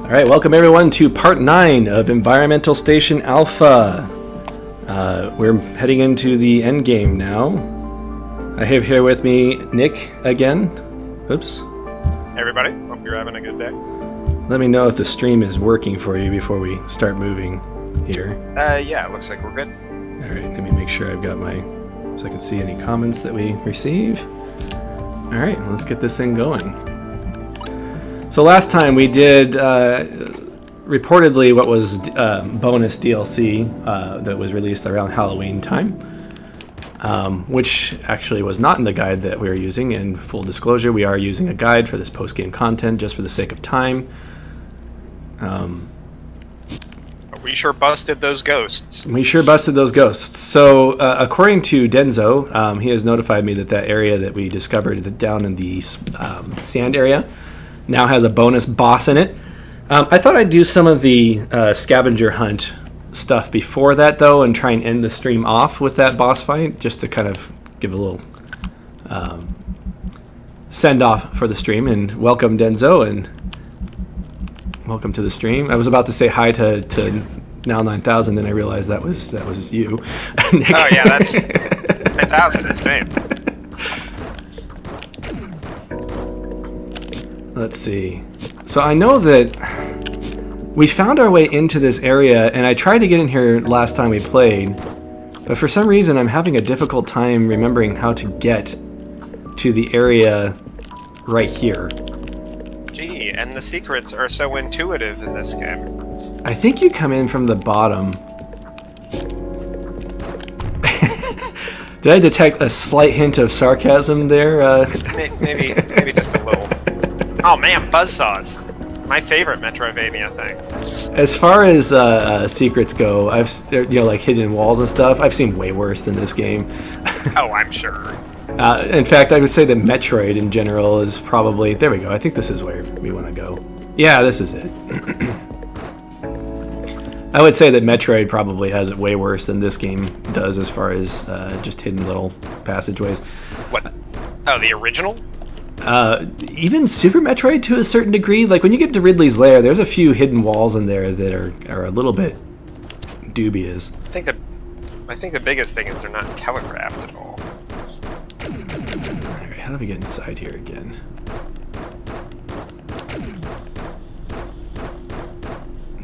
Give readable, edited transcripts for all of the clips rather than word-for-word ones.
All right, welcome everyone to part 9 of Environmental Station Alpha. We're heading into the end game now. I have here with me Nick again. Oops. Hey everybody, hope you're having a good day. Let me know if the stream is working for you before we start moving here. Yeah, it looks like we're good. All right, let me make sure I've got so I can see any comments that we receive. All right, let's get this thing going. So last time we did reportedly what was bonus DLC that was released around Halloween time, which actually was not in the guide that we were using. In full disclosure, we are using a guide for this post-game content just for the sake of time. We sure busted those ghosts. So according to Denzo, he has notified me that area that we discovered down in the sand area now has a bonus boss in it. I thought I'd do some of the scavenger hunt stuff before that, though, and try and end the stream off with that boss fight, just to kind of give a little send-off for the stream. And welcome, Denzo, and welcome to the stream. I was about to say hi to Now 9000, then I realized that was you. Nick. Oh yeah, that's 9000 is me. Let's see. So I know that we found our way into this area, and I tried to get in here last time we played, but for some reason I'm having a difficult time remembering how to get to the area right here. Gee, and the secrets are so intuitive in this game. I think you come in from the bottom. Did I detect a slight hint of sarcasm there? Maybe just a little. Oh man, buzzsaws. My favorite Metroidvania thing. As far as secrets go, like hidden walls and stuff, I've seen way worse than this game. Oh, I'm sure. In fact, I would say that Metroid in general is probably... There we go. I think this is where we want to go. Yeah, this is it. I would say that Metroid probably has it way worse than this game does as far as just hidden little passageways. What? Oh, the original? Even Super Metroid to a certain degree. Like when you get to Ridley's Lair, there's a few hidden walls in there that are a little bit dubious. I think the biggest thing is they're not telegraphed at all. Alright, how do we get inside here again?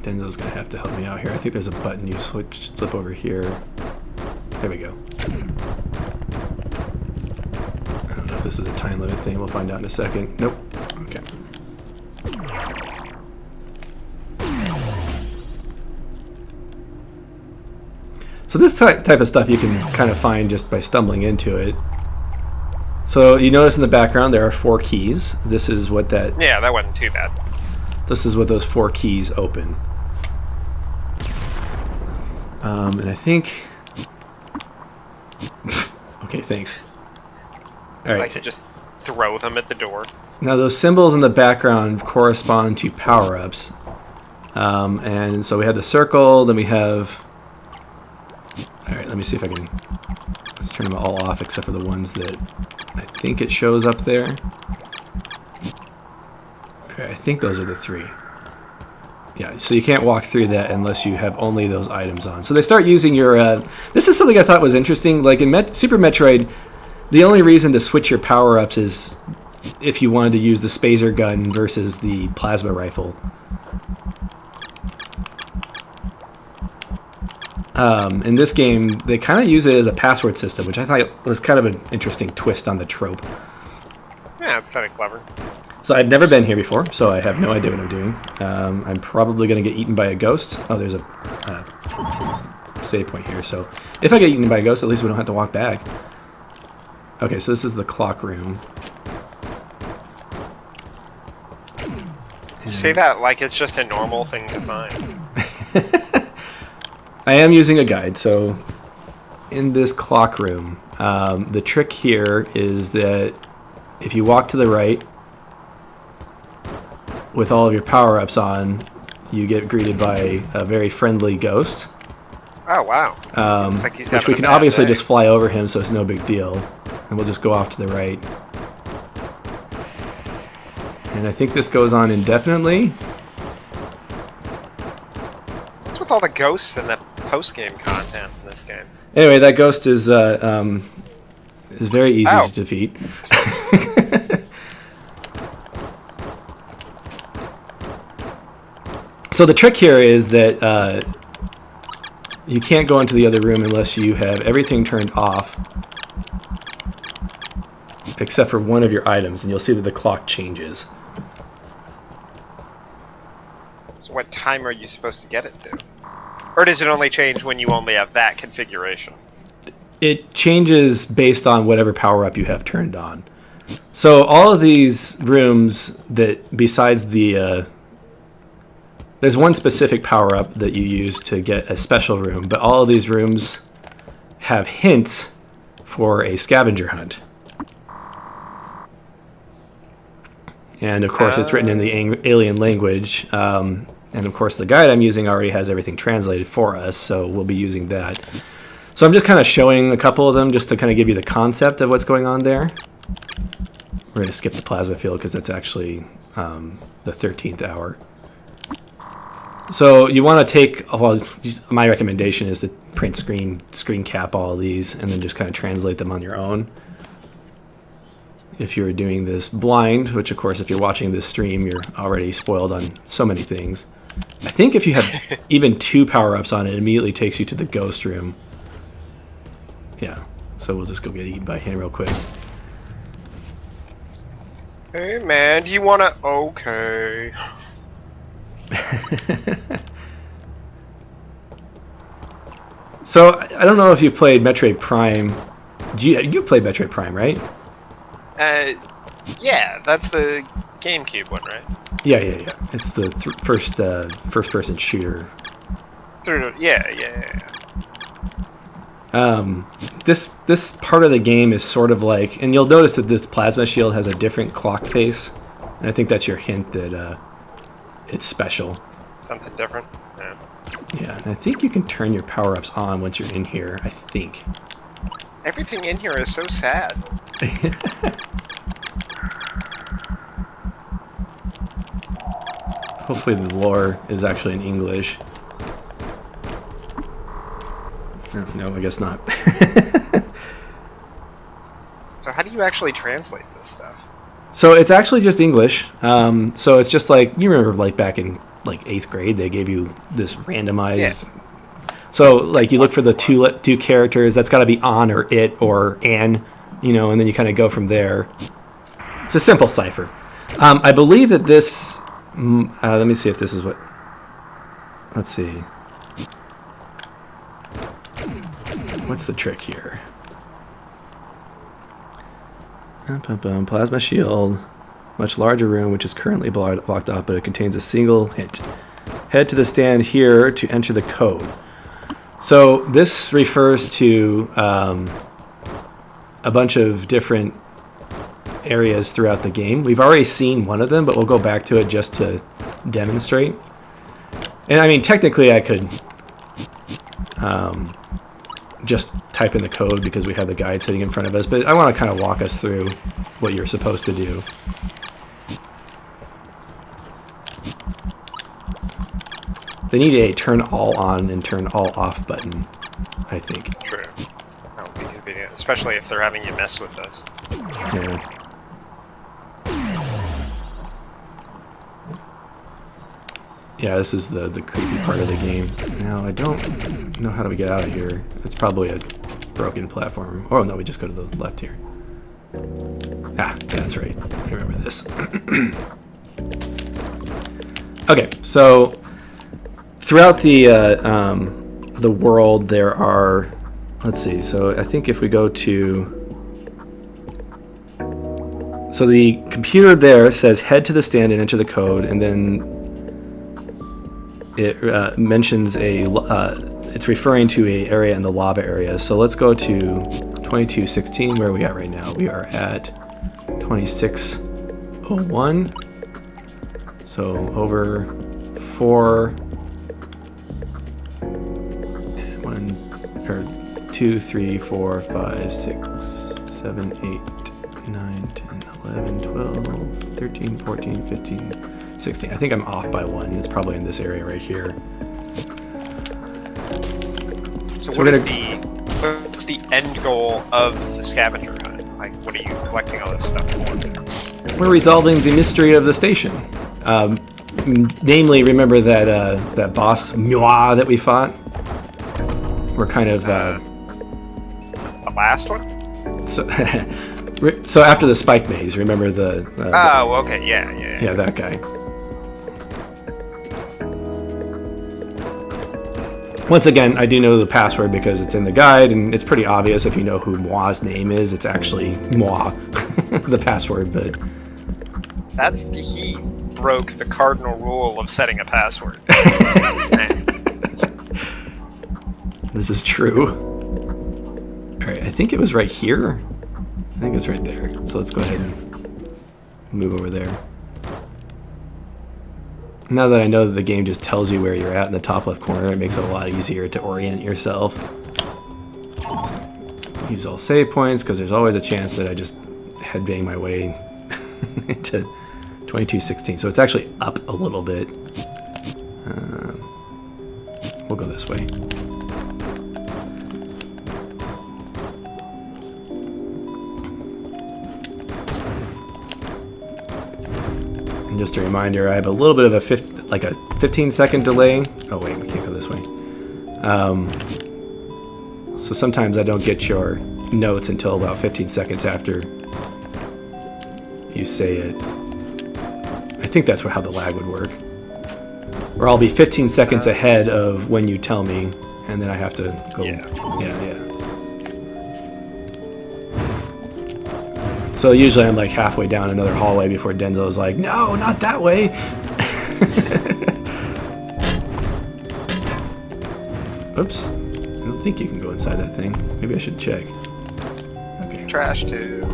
Denzo's gonna have to help me out here. I think there's a button you flip over here. There we go. I don't know if this is a time limit thing. We'll find out in a second. Nope. Okay. So this type of stuff you can kind of find just by stumbling into it. So you notice in the background there are 4 keys. This is what that... Yeah, that wasn't too bad. This is what those 4 keys open. And I think... Okay, thanks. All right. Like to just throw them at the door. Now those symbols in the background correspond to power-ups. And so we have the circle, then we have... Alright, let me see if I can... Let's turn them all off except for the ones that I think it shows up there. Okay, I think those are the 3. Yeah, so you can't walk through that unless you have only those items on. So they start using your... This is something I thought was interesting. Like in Super Metroid, the only reason to switch your power-ups is if you wanted to use the Spazer gun versus the plasma rifle. In this game, they kind of use it as a password system, which I thought was kind of an interesting twist on the trope. Yeah, it's kind of clever. So I've never been here before, so I have no idea what I'm doing. I'm probably going to get eaten by a ghost. Oh, there's a save point here, so if I get eaten by a ghost, at least we don't have to walk back. Okay, so this is the clock room. You say that like it's just a normal thing to find. I am using a guide, so in this clock room, the trick here is that if you walk to the right with all of your power-ups on, you get greeted by a very friendly ghost. Oh, wow. Like which we can obviously just fly over him, so it's no big deal. And we'll just go off to the right. And I think this goes on indefinitely. with all the ghosts and the post-game content in this game? Anyway, that ghost is very easy to defeat. So the trick here is that you can't go into the other room unless you have everything turned off except for one of your items, and you'll see that the clock changes. So what time are you supposed to get it to? Or does it only change when you only have that configuration? It changes based on whatever power-up you have turned on. So all of these rooms that, besides the... there's one specific power-up that you use to get a special room, but all of these rooms have hints for a scavenger hunt. And of course it's written in the alien language. And of course the guide I'm using already has everything translated for us, so we'll be using that. So I'm just kind of showing a couple of them just to kind of give you the concept of what's going on there. We're going to skip the plasma field because that's actually the 13th hour. So you want to take, well, my recommendation is to print screen cap all of these and then just kind of translate them on your own. If you're doing this blind, which of course if you're watching this stream, you're already spoiled on so many things. I think if you have even 2 power-ups on it, it immediately takes you to the ghost room. Yeah, so we'll just go get eaten by him real quick. Hey man, do you wanna... Okay. So, I don't know if you've played Metroid Prime. You played Metroid Prime, right? Yeah, that's the GameCube one, right? Yeah. It's the first-person shooter. Yeah. This part of the game is sort of like, and you'll notice that this plasma shield has a different clock face, and I think that's your hint that it's special. Something different? Yeah, and I think you can turn your power-ups on once you're in here, I think. Everything in here is so sad. Hopefully the lore is actually in English. No, I guess not. So how do you actually translate this stuff? So it's actually just English. So it's just like, you remember like back in like 8th grade, they gave you this randomized... Yeah. So like you look for the two characters, that's got to be on or it or an, you know, and then you kind of go from there. It's a simple cipher. I believe that this... let me see if this is what... Let's see. What's the trick here? Plasma shield. Much larger room, which is currently blocked off, but it contains a single hint. Head to the stand here to enter the code. So this refers to a bunch of different areas throughout the game. We've already seen one of them, but we'll go back to it just to demonstrate. And I mean, technically I could just type in the code because we have the guide sitting in front of us, but I want to kind of walk us through what you're supposed to do. They need a turn all on and turn all off button, I think. True. That would be convenient, especially if they're having you mess with this. Yeah. Yeah, this is the creepy part of the game. Now, I don't know how do we get out of here. It's probably a broken platform. Oh, no, we just go to the left here. Ah, that's right. I remember this. Okay, so throughout the world, there are... Let's see. So I think if we go to... So the computer there says head to the stand and enter the code, and then it mentions it's referring to a area in the lava area. So let's go to 2216. Where are we at right now? We are at 2601. So over 4, 2, 3, 4, 5, 6, 7, 8, 9, 10, 11, 12, 13, 14, 15, 16. I think I'm off by 1. It's probably in this area right here. So what's the end goal of the scavenger hunt? Like, what are you collecting all this stuff for? We're resolving the mystery of the station. Namely, remember that boss Moi that we fought? We're kind of The last one? so after the spike maze. Remember the Oh, okay, yeah. yeah, that guy. Once again, I do know the password because it's in the guide, and it's pretty obvious if you know who Moi's name is. It's actually Moi, the password, but... He broke the cardinal rule of setting a password. This is true. Alright, I think it was right here. I think it's right there. So let's go ahead and move over there. Now that I know that the game just tells you where you're at in the top left corner, it makes it a lot easier to orient yourself. Use all save points, because there's always a chance that I just headbang my way into 2216. So it's actually up a little bit. We'll go this way. And just a reminder, I have a little bit of a 15-second delay. Oh wait, we can't go this way. So sometimes I don't get your notes until about 15 seconds after you say it. I think that's how the lag would work. Or I'll be 15 seconds ahead of when you tell me, and then I have to go. Yeah. So usually I'm like halfway down another hallway before Denzel's like, no, not that way. Oops. I don't think you can go inside that thing. Maybe I should check. Okay. Trash tube.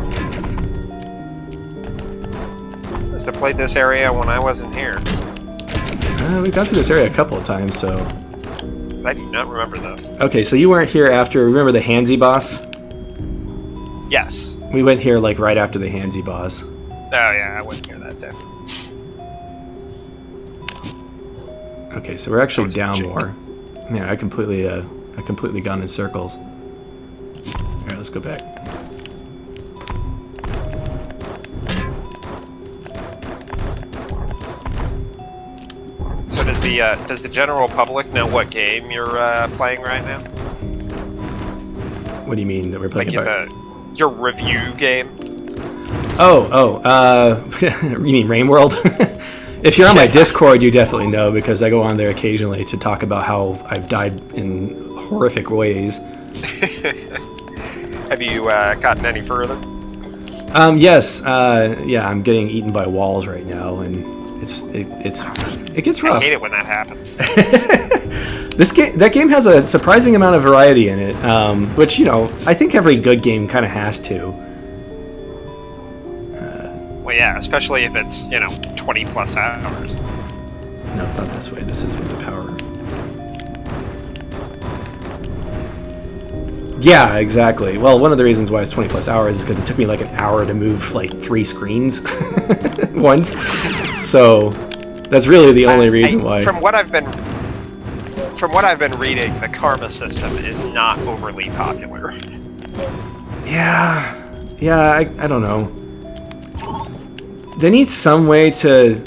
Must have played this area when I wasn't here. We've gone through this area a couple of times, so... I do not remember those. Okay, so you weren't here after... Remember the Handsy boss? Yes. We went here like right after the Handsy boss. Oh yeah, I wasn't here that day. Okay, so we're actually down more. Man, I completely gone in circles. Alright, let's go back. So does the general public know what game you're playing right now? What do you mean that we're playing your review game? You mean Rain World? If you're on my Discord, you definitely know, because I go on there occasionally to talk about how I've died in horrific ways. Have you gotten any further? Yes. Yeah, I'm getting eaten by walls right now, and it gets rough. I hate it when that happens. That game has a surprising amount of variety in it, which, you know, I think every good game kind of has to. Well, yeah, especially if it's, 20 plus hours. No, it's not this way. This is with the power. Yeah, exactly. Well, one of the reasons why it's 20 plus hours is because it took me like an hour to move like 3 screens once. So that's really the only reason why. From what I've been reading, the karma system is not overly popular. Yeah, I don't know. They need some way to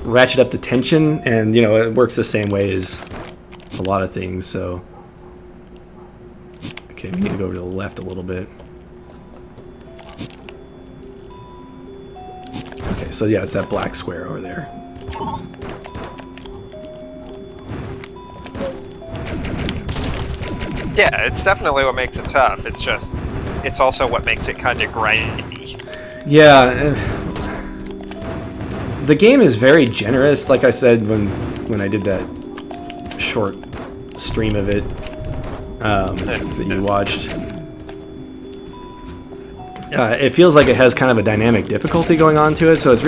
ratchet up the tension, and it works the same way as a lot of things. So, okay, we need to go to the left a little bit. Okay, so yeah, it's that black square over there. Yeah, it's definitely what makes it tough. It's also what makes it kind of grindy. Yeah, the game is very generous. Like I said when I did that short stream of it that you watched, it feels like it has kind of a dynamic difficulty going on to it. So it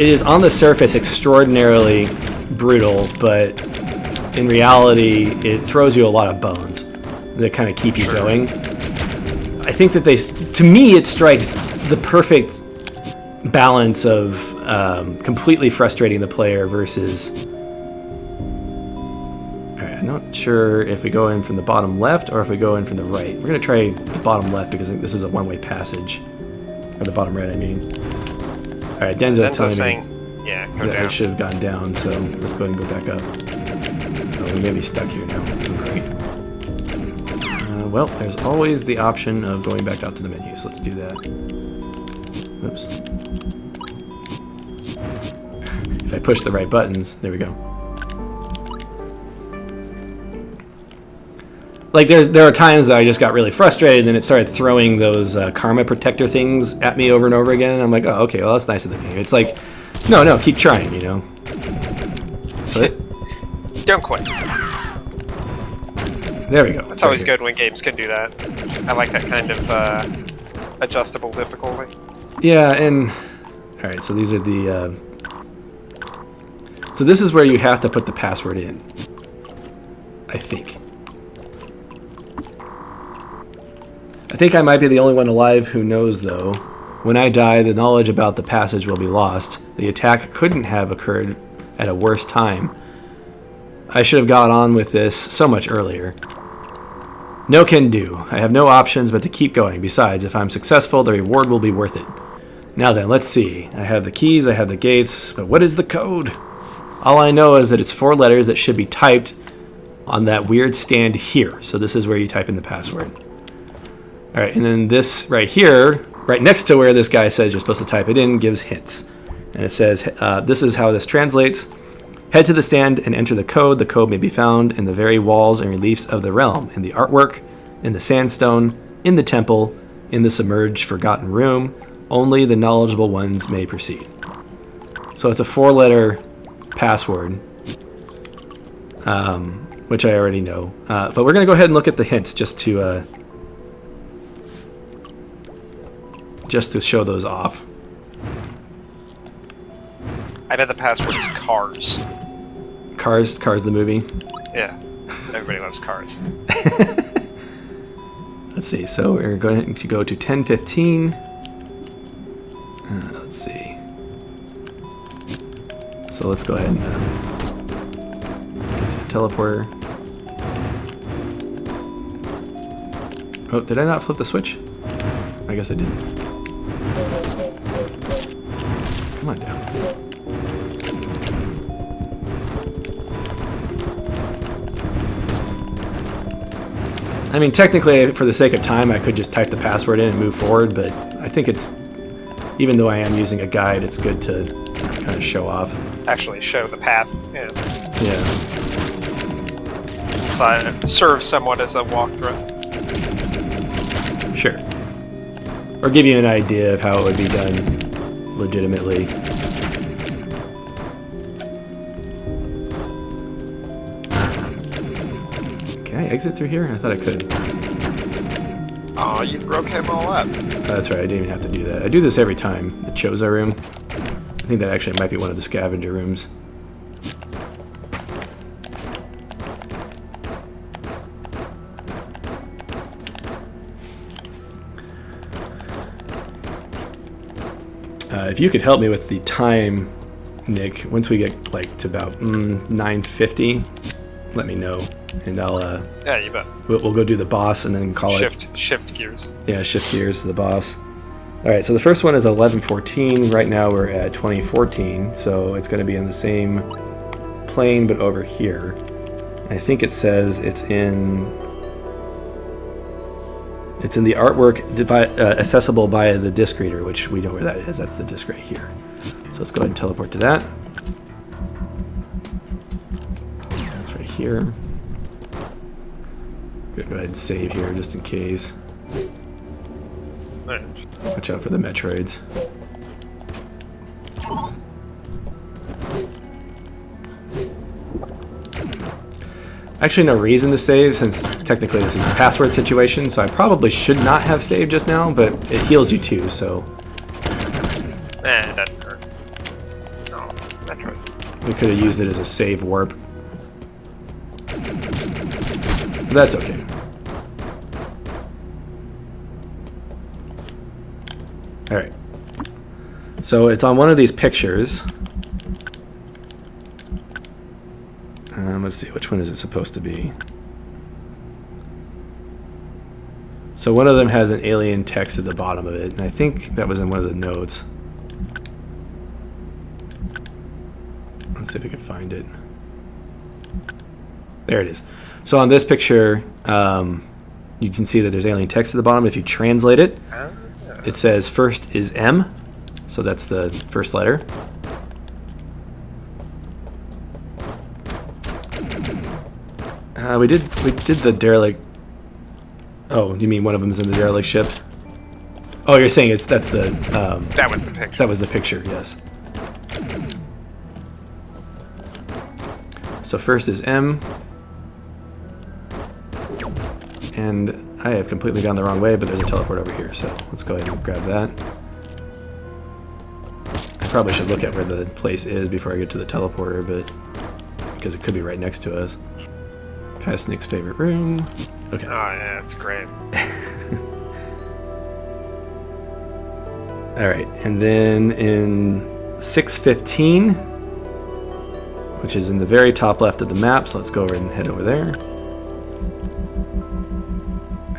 is on the surface extraordinarily brutal, but in reality, it throws you a lot of bones that kind of keep you going. I think that to me, it strikes the perfect balance of completely frustrating the player versus... Alright, Alright, I'm not sure if we go in from the bottom left or if we go in from the right. We're going to try the bottom left because this is a one-way passage. Or the bottom right, I mean. Alright, Denzo's telling saying, me yeah, go that I down. should have gone down, so let's go ahead and go back up. Oh, we may be stuck here now. Great. Well, there's always the option of going back out to the menu, so let's do that. Oops. If I push the right buttons, there we go. Like there are times that I just got really frustrated and it started throwing those karma protector things at me over and over again. I'm like, oh, okay, well that's nice of the game. It's like, no, keep trying, you know. So Don't quit. there we go. It's always good when games can do that. I like that kind of adjustable difficulty. Yeah, and all right, so these are the. So this is where you have to put the password in. I think. I think I might be the only one alive who knows, though. When I die, the knowledge about the passage will be lost. The attack couldn't have occurred at a worse time. I should have got on with this so much earlier. No can do. I have no options but to keep going. Besides, if I'm successful, the reward will be worth it. Now then, let's see. I have the keys, I have the gates, but what is the code? All I know is that it's 4 letters that should be typed on that weird stand here. So this is where you type in the password. All right, and then this right here, right next to where this guy says you're supposed to type it in, gives hints. And it says, this is how this translates. Head to the stand and enter the code. The code may be found in the very walls and reliefs of the realm, in the artwork, in the sandstone, in the temple, in the submerged forgotten room. Only the knowledgeable ones may proceed. So it's a 4-letter password, which I already know. But we're going to go ahead and look at the hints just to show those off. I bet the password is Cars. Cars the movie. Yeah, everybody loves Cars. Let's see. So we're going to go to 10:15. Let's see. So let's go ahead and get to the teleporter. Oh, did I not flip the switch? I guess I didn't. Come on down. I mean, technically, for the sake of time, I could just type the password in and move forward, but I think it's, even though I am using a guide, it's good to kind of show off. Actually show the path. Yeah. Yeah. So it serves somewhat as a walkthrough. Sure. Or give you an idea of how it would be done legitimately. Can I exit through here? I thought I could. Oh, you broke him all up. That's right, I didn't even have to do that. I do this every time. The Choza room. I think that actually might be one of the scavenger rooms. If you could help me with the time, Nick, once we get like to about 9:50, let me know, and I'll Yeah, you bet. we'll go do the boss and then call it. Shift gears. Yeah, shift gears to the boss. All right, so the first one is 11:14. Right now we're at 20:14, so it's going to be in the same plane but over here. I think it says it's in the artwork accessible by the disc reader, which we know where that is. That's the disc right here. So let's go ahead and teleport to that. That's right here. I'm gonna go ahead and save here just in case. Watch out for the Metroids. Actually, no reason to save since technically this is a password situation, so I probably should not have saved just now, but it heals you too, so. It doesn't hurt. No, Metroid. We could have used it as a save warp. But that's okay. Alright. So it's on one of these pictures. Let's see, which one is it supposed to be? So one of them has an alien text at the bottom of it, and I think that was in one of the notes. Let's see if we can find it. There it is. So on this picture, you can see that there's alien text at the bottom. If you translate it, it says first is M, so that's the first letter. We did the derelict. Oh, you mean one of them is in the derelict ship? Oh, you're saying that's the. That was the picture. That was the picture. Yes. So first is M, and I have completely gone the wrong way, but there's a teleport over here. So let's go ahead and grab that. I probably should look at where the place is before I get to the teleporter, but because it could be right next to us. Past Nick's favorite room. Okay. Oh yeah, it's great. All right, and then in 615, which is in the very top left of the map, so let's go over and head over there.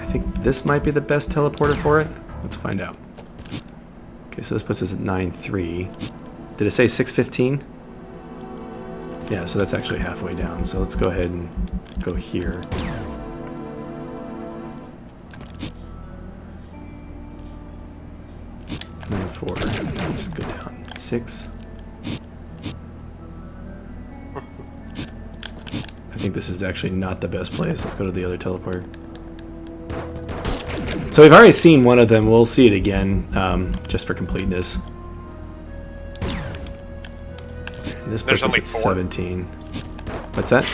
I think this might be the best teleporter for it. Let's find out. Okay, so this puts us at 9-3. Did it say 615? Yeah, so that's actually halfway down. So let's go ahead and go here. Four. Just go down 6. I think this is actually not the best place. Let's go to the other teleporter. So we've already seen one of them. We'll see it again, just for completeness. And this puts us at 17. What's that?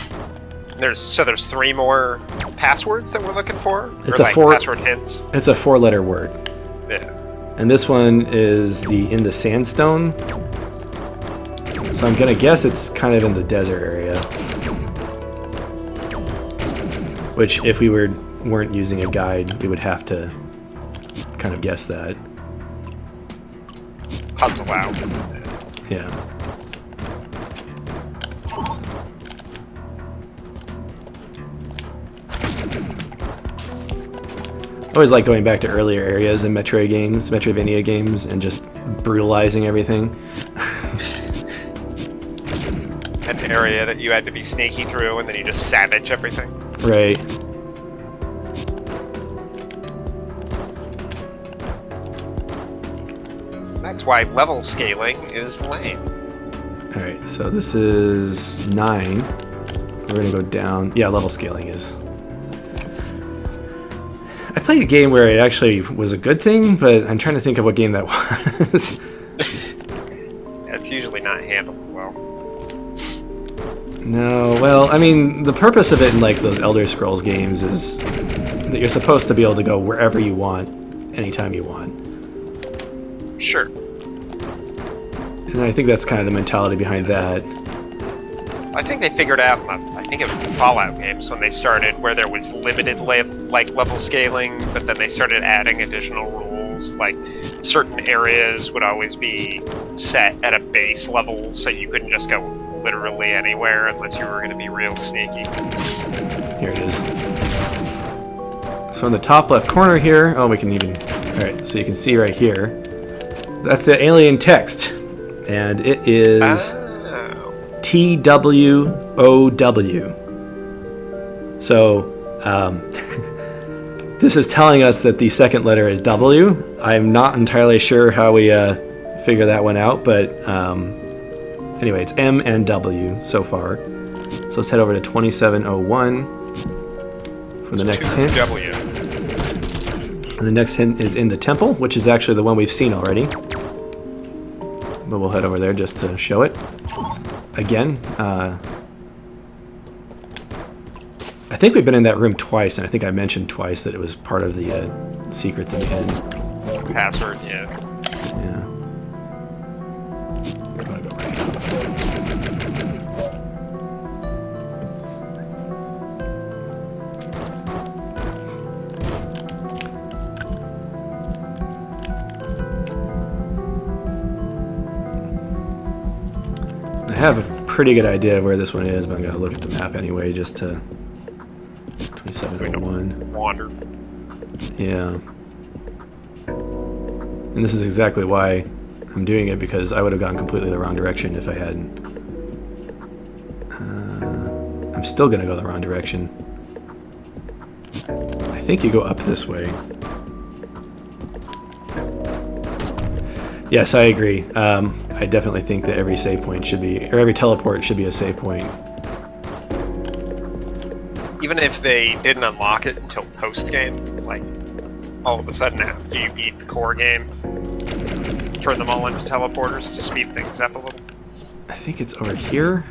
There's 3 more passwords that we're looking for. It's or a 4. Password hints. It's a 4-letter word. Yeah. And this one is in the sandstone. So I'm gonna guess it's kind of in the desert area. Which, if we weren't using a guide, we would have to kind of guess that. Puzzle out. Yeah. I always like going back to earlier areas in Metroidvania games, and just brutalizing everything. An area that you had to be sneaky through, and then you just savage everything. Right. That's why level scaling is lame. Alright, so this is 9. We're gonna go down. Yeah, level scaling is. I played a game where it actually was a good thing, but I'm trying to think of what game that was. It's usually not handled well. No, well, I mean, the purpose of it in like those Elder Scrolls games is that you're supposed to be able to go wherever you want, anytime you want. Sure. And I think that's kind of the mentality behind that. I think they figured out, I think it was the Fallout games when they started, where there was limited level scaling, but then they started adding additional rules, like certain areas would always be set at a base level, so you couldn't just go literally anywhere unless you were going to be real sneaky. Here it is. So in the top left corner here, oh, we can even, alright, so you can see right here, that's the alien text, and it is TWOW. So, this is telling us that the second letter is W. I'm not entirely sure how we figure that one out, but anyway, it's M and W so far. So let's head over to 2701 for the next hint. W. And the next hint is in the temple, which is actually the one we've seen already. But we'll head over there just to show it. Again, I think we've been in that room twice, and I think I mentioned twice that it was part of the secrets at the end. Password, yeah. Yeah. We're gonna go right. I have a pretty good idea of where this one is, but I'm gonna look at the map anyway, just to 2701. Wander. Yeah. And this is exactly why I'm doing it, because I would have gone completely the wrong direction if I hadn't. I'm still gonna go the wrong direction. I think you go up this way. Yes, I agree. I definitely think that every save point should be, or every teleport should be a save point. Even if they didn't unlock it until post-game, like, all of a sudden after you beat the core game, turn them all into teleporters to speed things up a little. I think it's over here.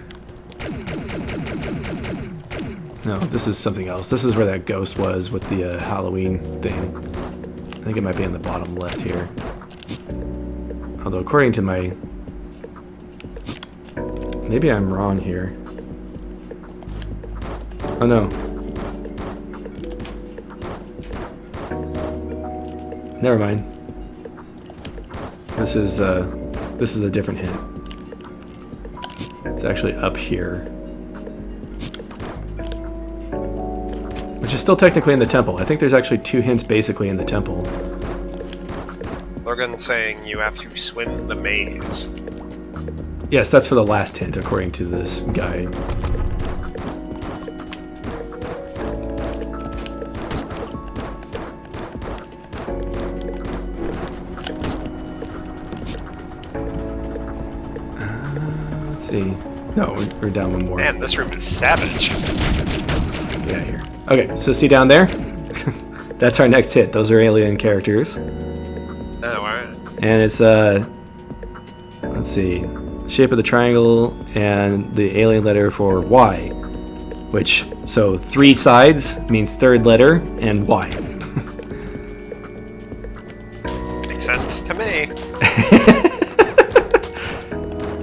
No, this is something else. This is where that ghost was with the Halloween thing. I think it might be on the bottom left here. Although according to my... Maybe I'm wrong here. Oh no. Never mind. This is a different hint. It's actually up here. Which is still technically in the temple. I think there's actually 2 hints basically in the temple. Logan's saying you have to swim the maze. Yes, that's for the last hint, according to this guide. Let's see. No, we're down one more. Man, this room is savage. Yeah, here. Okay, so see down there? That's our next hit. Those are alien characters. Oh, alright. And it's, let's see, shape of the triangle and the alien letter for Y. Which, so 3 sides means 3rd letter and Y. Makes sense to me.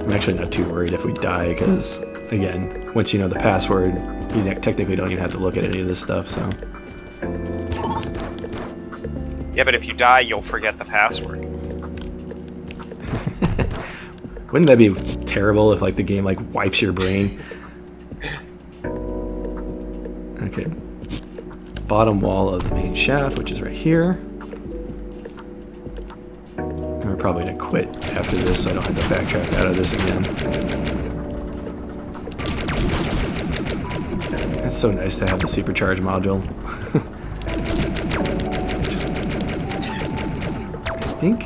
I'm actually not too worried if we die, because, again, once you know the password, you technically don't even have to look at any of this stuff, so. Yeah, but if you die, you'll forget the password. Wouldn't that be terrible if, like, the game, like, wipes your brain? Okay. Bottom wall of the main shaft, which is right here. And we're probably gonna quit after this, so I don't have to backtrack out of this again. It's so nice to have the supercharge module. I think.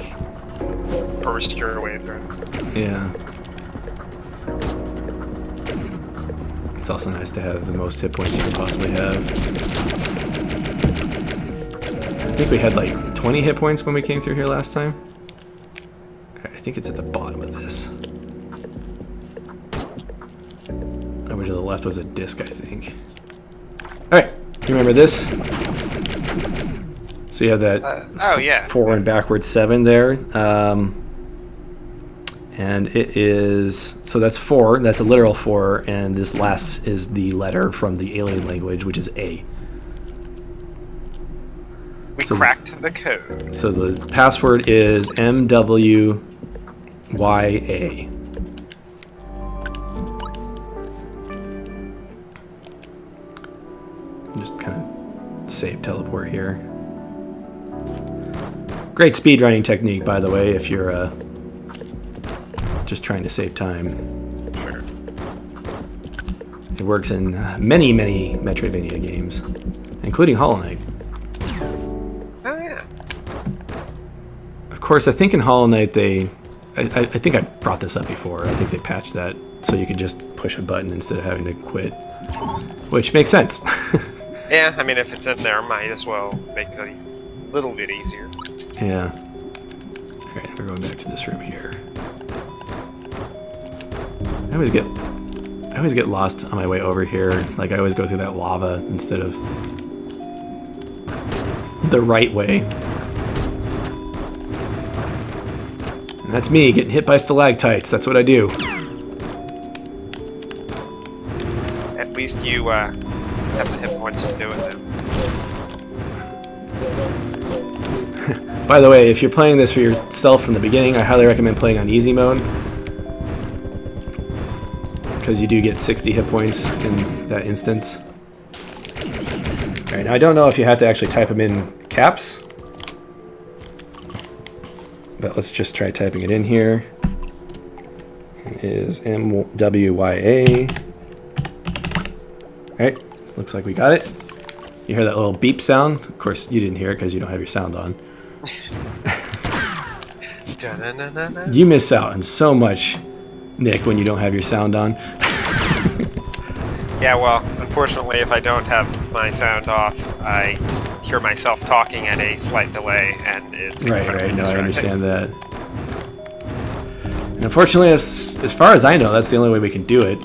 Burst your way through. Yeah. It's also nice to have the most hit points you can possibly have. I think we had like 20 hit points when we came through here last time. I think it's at the bottom of this. Over to the left was a disc, I think. Alright, do you remember this? So you have that oh yeah, forward and backward 7 there. And it is, so that's 4, that's a literal 4, and this last is the letter from the alien language, which is A. we cracked the code. So the password is MWYA. Just kind of save teleport here. Great speedrunning technique, by the way, if you're just trying to save time. Sure. It works in many, many Metroidvania games, including Hollow Knight. Oh yeah. Of course, I think in Hollow Knight I think I brought this up before. I think they patched that so you could just push a button instead of having to quit, which makes sense. Yeah, I mean, if it's in there, might as well make it a little bit easier. Yeah. Alright, we're going back to this room here. I always get lost on my way over here. Like, I always go through that lava instead of the right way. And that's me getting hit by stalactites. That's what I do. At least you have the hit points to do it then. By the way, if you're playing this for yourself from the beginning, I highly recommend playing on easy mode. because you do get 60 hit points in that instance. Alright, now I don't know if you have to actually type them in caps, but let's just try typing it in here. It is MWYA. Alright, looks like we got it. You hear that little beep sound? Of course, you didn't hear it because you don't have your sound on. You miss out on so much, Nick, when you don't have your sound on. Yeah, well, unfortunately, if I don't have my sound off, I hear myself talking at a slight delay, and it's right. No, I understand that. And unfortunately, as far as I know, that's the only way we can do it.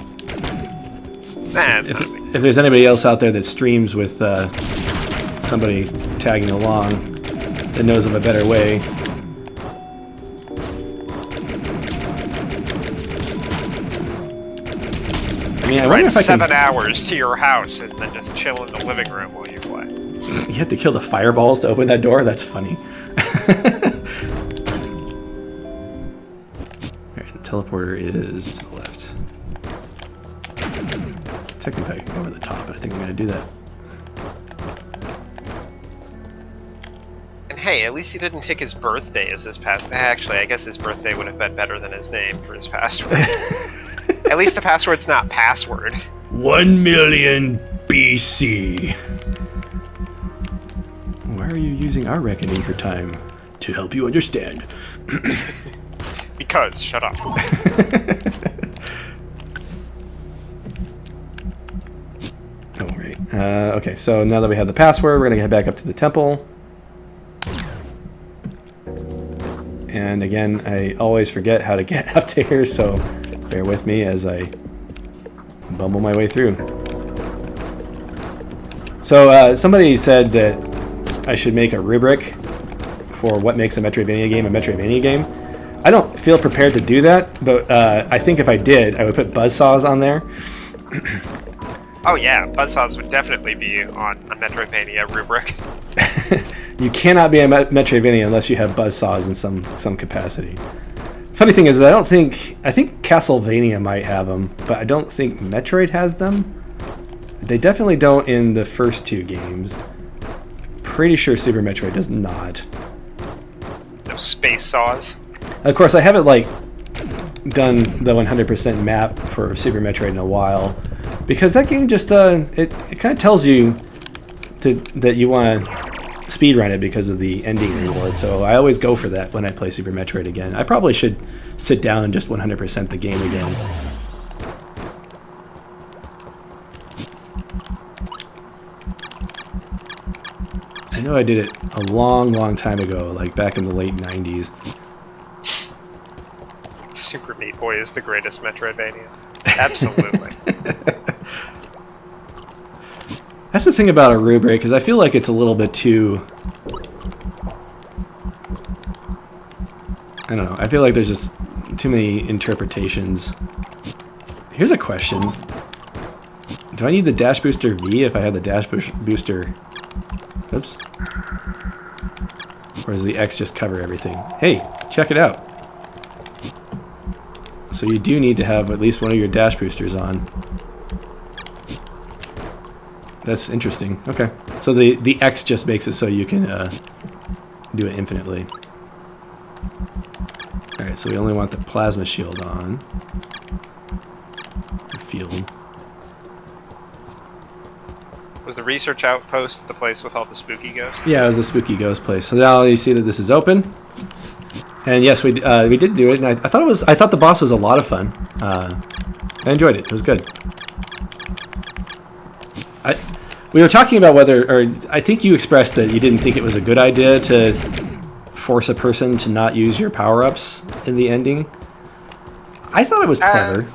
Nah, if there's anybody else out there that streams with somebody tagging along that knows of a better way. I mean, I wonder if I can... 7 hours to your house and then just chill in the living room while you play. You have to kill the fireballs to open that door? That's funny. Alright, the teleporter is to the left. Technically I can go over the top, but I think I'm going to do that. And hey, at least he didn't pick his birthday as his password. Actually, I guess his birthday would have been better than his name for his password. At least the password's not password. 1 million BC. Why are you using our reckoning for time? To help you understand. Because, shut up. Oh, right. Okay, so now that we have the password, we're going to head back up to the temple. And again, I always forget how to get up to here, so bear with me as I bumble my way through. So somebody said that I should make a rubric for what makes a Metroidvania game. I don't feel prepared to do that, but I think if I did, I would put buzzsaws on there. Oh yeah, buzzsaws would definitely be on a Metroidvania rubric. You cannot be a Metroidvania unless you have buzzsaws in some capacity. Funny thing is, I think Castlevania might have them, but I don't think Metroid has them. They definitely don't in the first 2 games. Pretty sure Super Metroid does not. No space saws. Of course, I haven't done the 100% map for Super Metroid in a while, because that game just it kind of tells you that you want to speedrun it because of the ending reward. So I always go for that when I play Super Metroid again. I probably should sit down and just 100% the game again. I know I did it a long time ago, like back in the late 90s. Super Meat Boy is the greatest Metroidvania. Absolutely. That's the thing about a rubric, is I feel like it's a little bit too... I don't know. I feel like there's just too many interpretations. Here's a question. Do I need the Dash Booster V if I have the Dash Booster... Oops. Or does the X just cover everything? Hey, check it out. So you do need to have at least one of your Dash Boosters on. That's interesting. Okay. So the X just makes it so you can do it infinitely. Alright, so we only want the plasma shield on. Or field. Was the research outpost the place with all the spooky ghosts? Yeah, it was the spooky ghost place. So now you see that this is open. And yes, we did do it, and I thought the boss was a lot of fun. I enjoyed it. It was good. We were talking about I think you expressed that you didn't think it was a good idea to force a person to not use your power-ups in the ending. I thought it was clever.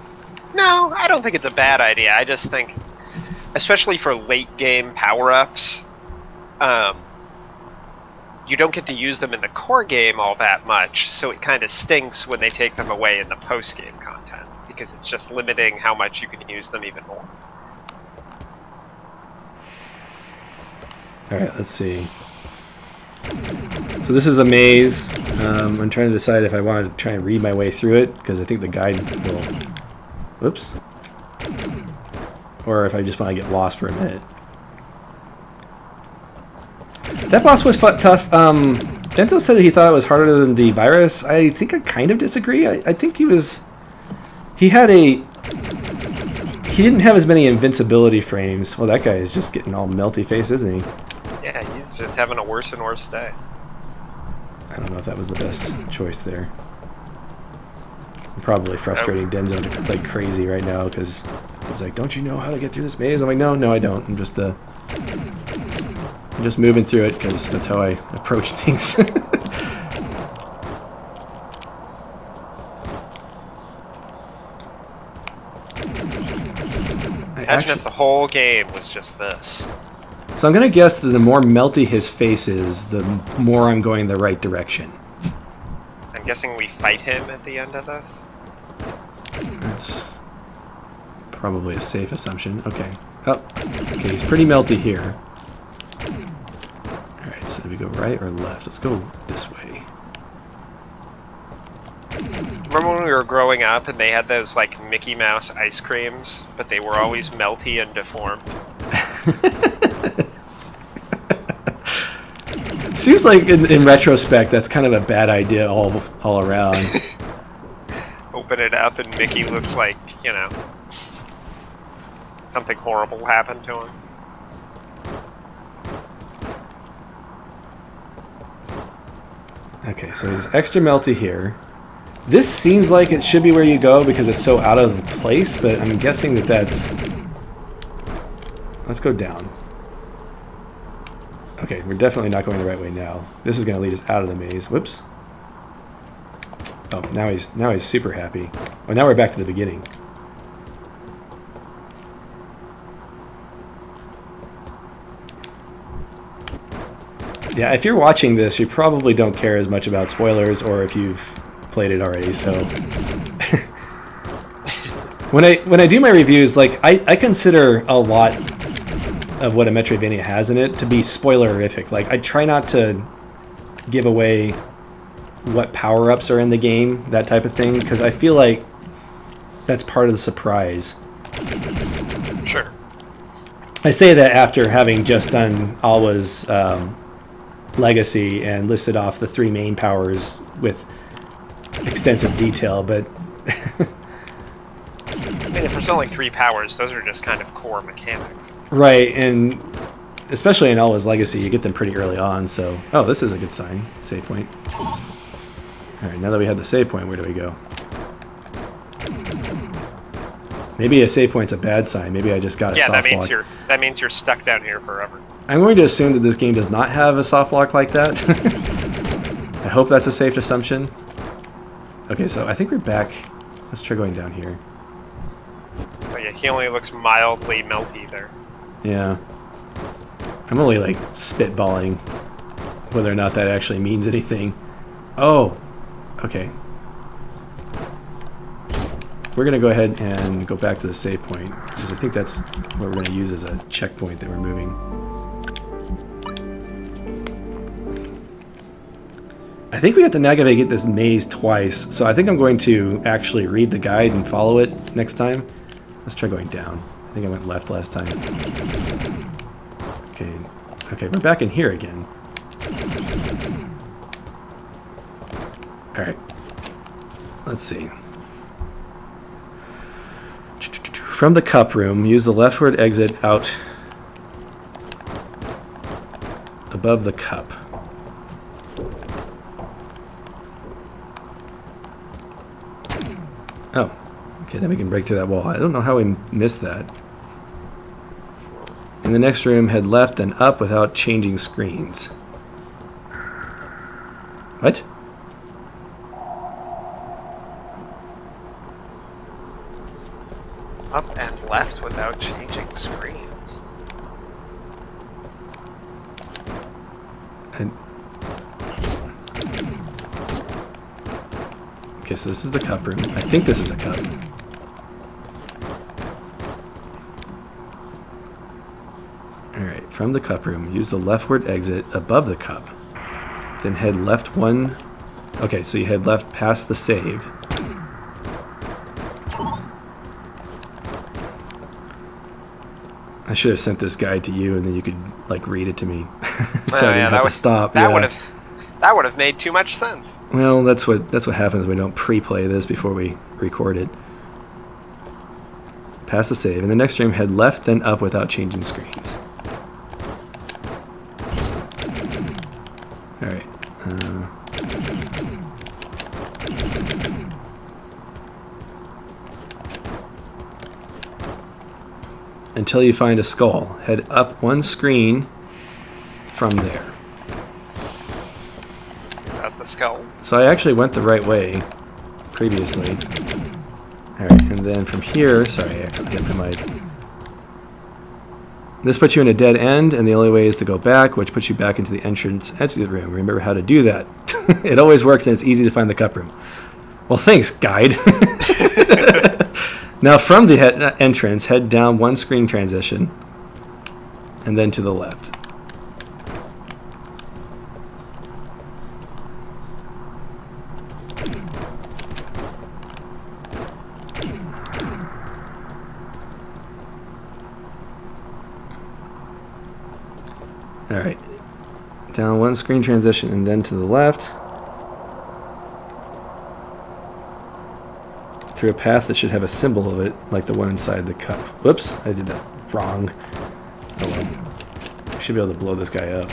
No, I don't think it's a bad idea. I just think, especially for late-game power-ups, you don't get to use them in the core game all that much, so it kind of stinks when they take them away in the post-game content, because it's just limiting how much you can use them even more. Alright, let's see. So this is a maze. I'm trying to decide if I want to try and read my way through it, because I think the guide will... Whoops. or if I just want to get lost for a minute. That boss was tough. Denzo said he thought it was harder than the virus. I think I kind of disagree. I think he didn't have as many invincibility frames. Well, that guy is just getting all melty face, isn't he? Yeah, he's just having a worse and worse day. I don't know if that was the best choice there. I'm probably frustrating Denzo like crazy right now because he's like, "Don't you know how to get through this maze?" I'm like, "No, I don't. I'm just moving through it because that's how I approach things." Imagine if the whole game was just this. So I'm gonna guess that the more melty his face is, the more I'm going the right direction. I'm guessing we fight him at the end of this? That's probably a safe assumption. Okay. Oh, okay, he's pretty melty here. Alright, so do we go right or left? Let's go this way. Remember when we were growing up and they had those like Mickey Mouse ice creams, but they were always melty and deformed? Seems like in retrospect that's kind of a bad idea all around. Open it up and Mickey looks like, you know, something horrible happened to him. Okay, so he's extra melty here. This seems like it should be where you go because it's so out of place, but I'm guessing that that's... Let's go down. Okay, we're definitely not going the right way now. This is going to lead us out of the maze. Whoops. Oh, now he's super happy. Oh, now we're back to the beginning. Yeah, if you're watching this, you probably don't care as much about spoilers or if you've played it already, so... When I do my reviews, like, I consider a lot of what a Metroidvania has in it to be spoilerific. Like, I try not to give away what power-ups are in the game, that type of thing, because I feel like that's part of the surprise. Sure. I say that after having just done Alwa's Legacy and listed off the 3 main powers with extensive detail, but... I mean, if there's only 3 powers, those are just kind of core mechanics. Right, and especially in Alwa's Legacy, you get them pretty early on, so... Oh, this is a good sign. Save point. Alright, now that we have the save point, where do we go? Maybe a save point's a bad sign. Maybe I just got a soft lock. That means you're stuck down here forever. I'm going to assume that this game does not have a soft lock like that. I hope that's a safe assumption. Okay, so I think we're back. Let's try going down here. Oh yeah, he only looks mildly melty there. Yeah. I'm only like spitballing whether or not that actually means anything. Oh, okay. We're going to go ahead and go back to the save point, because I think that's what we're going to use as a checkpoint that we're moving. I think we have to navigate this maze twice, so I think I'm going to actually read the guide and follow it next time. Let's try going down. I think I went left last time. Okay, we're back in here again. Alright. Let's see. From the cup room, use the leftward exit out above the cup. Oh, okay, then we can break through that wall. I don't know how we missed that. In the next room, head left then up without changing screens. What? Up and left without changing screens. Okay, so this is the cup room. I think this is a cup. Alright, from the cup room, use the leftward exit above the cup. Then head left one... Okay, so you head left past the save. I should have sent this guide to you, and then you could like read it to me, so Oh, I didn't have to stop. That Yeah. would have made too much sense. Well, that's what happens when we don't pre-play this before we record it. Pass the save. In the next stream, head left, then up without changing screens. All right. Until you find a skull, head up one screen from there. Is that the skull? So I actually went the right way previously. Alright, and then from here, sorry, I accidentally hit the mic. This puts you in a dead end, and the only way is to go back, which puts you back into the entrance exit room. Remember how to do that. It always works, and it's easy to find the cup room. Well, thanks, guide. Now from the entrance, head down one screen transition, and then to the left. Alright, down one screen transition and then to the left. Through a path that should have a symbol of it, like the one inside the cup. Whoops, I did that wrong. Oh well. I should be able to blow this guy up.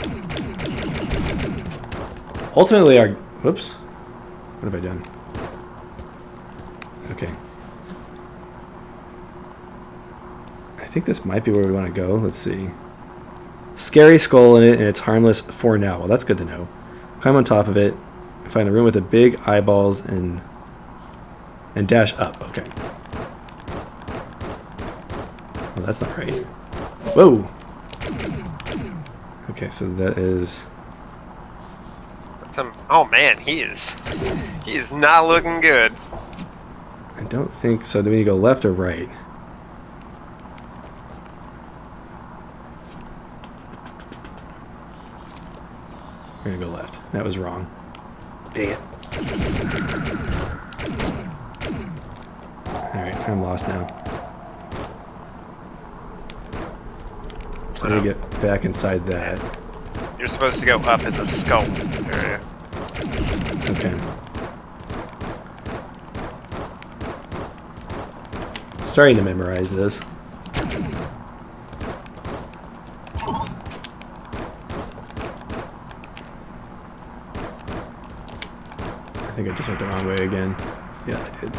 Ultimately, our... Whoops. What have I done? Okay. I think this might be where we want to go. Let's see. Scary skull in it, and it's harmless for now. Well, that's good to know. Climb on top of it. Find a room with the big eyeballs and dash up. Okay. Well, that's not right. Whoa. Okay, so that is... Oh man, he is not looking good. I don't think so. Do we need to go left or right? We're gonna go left. That was wrong. Dang it. Alright, I'm lost now. So I need to get back inside that. You're supposed to go up in the skull area. Okay. Starting to memorize this. I think I just went the wrong way again. Yeah, I did.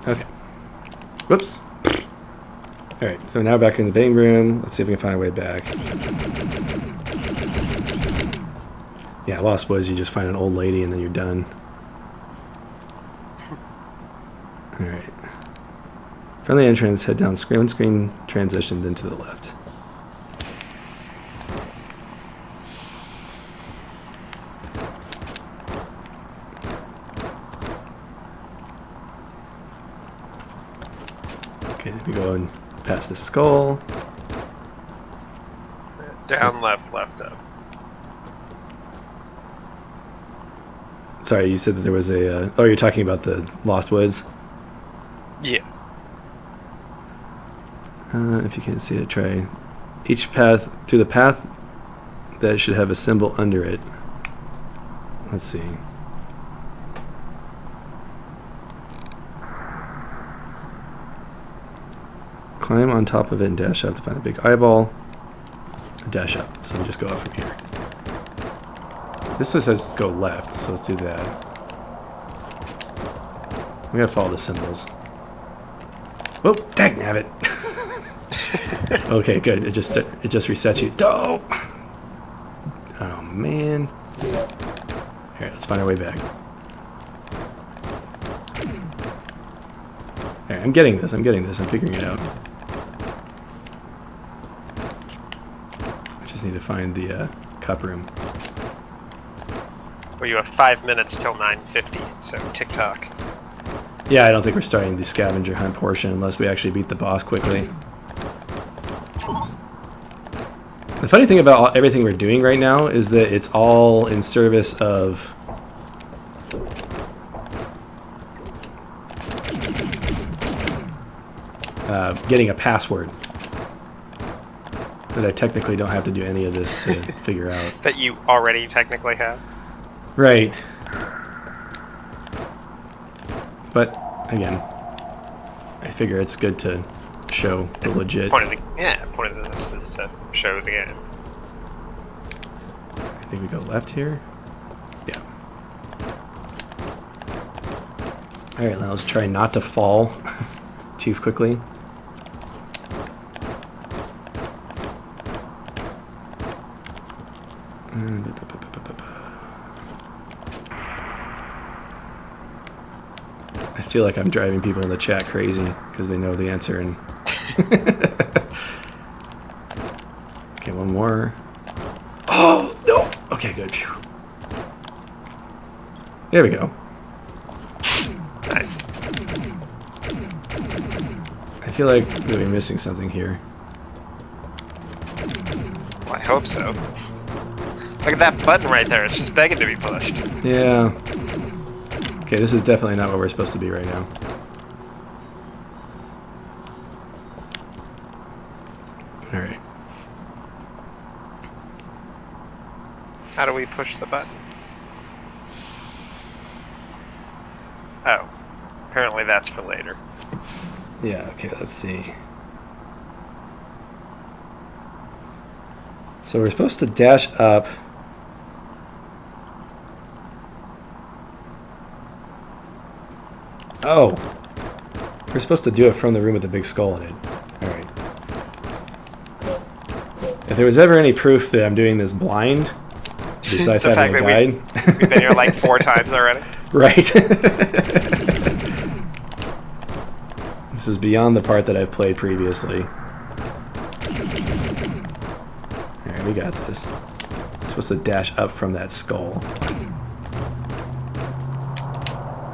Okay. Whoops. Alright, so now back in the bang room. Let's see if we can find our way back. Yeah, Lost Woods, you just find an old lady and then you're done. Alright. From the entrance, head down screen transition, then to the left. Okay, we go and past the skull. Down, left, left, up. Sorry, you said that there was a... oh, you're talking about the Lost Woods? Yeah. If you can't see it, try each path through the path that should have a symbol under it. Let's see. Climb on top of it and dash up to find a big eyeball. Dash up. So we just go up from here. This just says go left, so let's do that. We gotta follow the symbols. Whoa, dagnabbit! Okay, good. It just resets you. Oh, oh man. Alright, let's find our way back. Alright, I'm getting this. I'm figuring it out. I just need to find the cup room. Well, you have 5 minutes till 9:50, so tick-tock. Yeah, I don't think we're starting the scavenger hunt portion unless we actually beat the boss quickly. The funny thing about everything we're doing right now is that it's all in service of getting a password. That I technically don't have to do any of this to figure out. That you already technically have. Right. But, again, I figure it's good to show the legit. Point of this is to show the game. I think we go left here. Yeah. Alright, now let's try not to fall too quickly. I feel like I'm driving people in the chat crazy because they know the answer. And okay, one more. Oh no! Okay, good. Phew. There we go. Nice. I feel like we're missing something here. Well, I hope so. Look at that button right there. It's just begging to be pushed. Yeah. Okay, this is definitely not where we're supposed to be right now. Alright. How do we push the button? Oh. Apparently that's for later. Yeah, okay, let's see. So we're supposed to dash up. Oh! We're supposed to do it from the room with the big skull in it. Alright. If there was ever any proof that I'm doing this blind, besides The having a fact guide... that we've been here like 4 times already. Right. This is beyond the part that I've played previously. Alright, we got this. I'm supposed to dash up from that skull.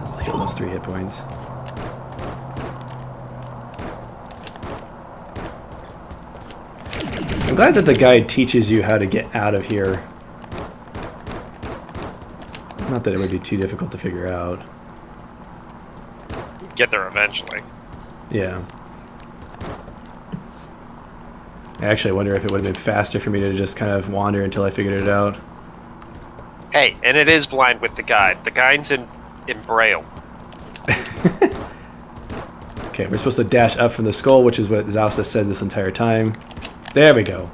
I'll heal those 3 hit points. I'm glad that the guide teaches you how to get out of here. Not that it would be too difficult to figure out. Get there eventually. Yeah. Actually, I wonder if it would have been faster for me to just kind of wander until I figured it out. Hey, and it is blind with the guide. The guide's in Braille. Okay, we're supposed to dash up from the skull, which is what Zausa said this entire time. There we go.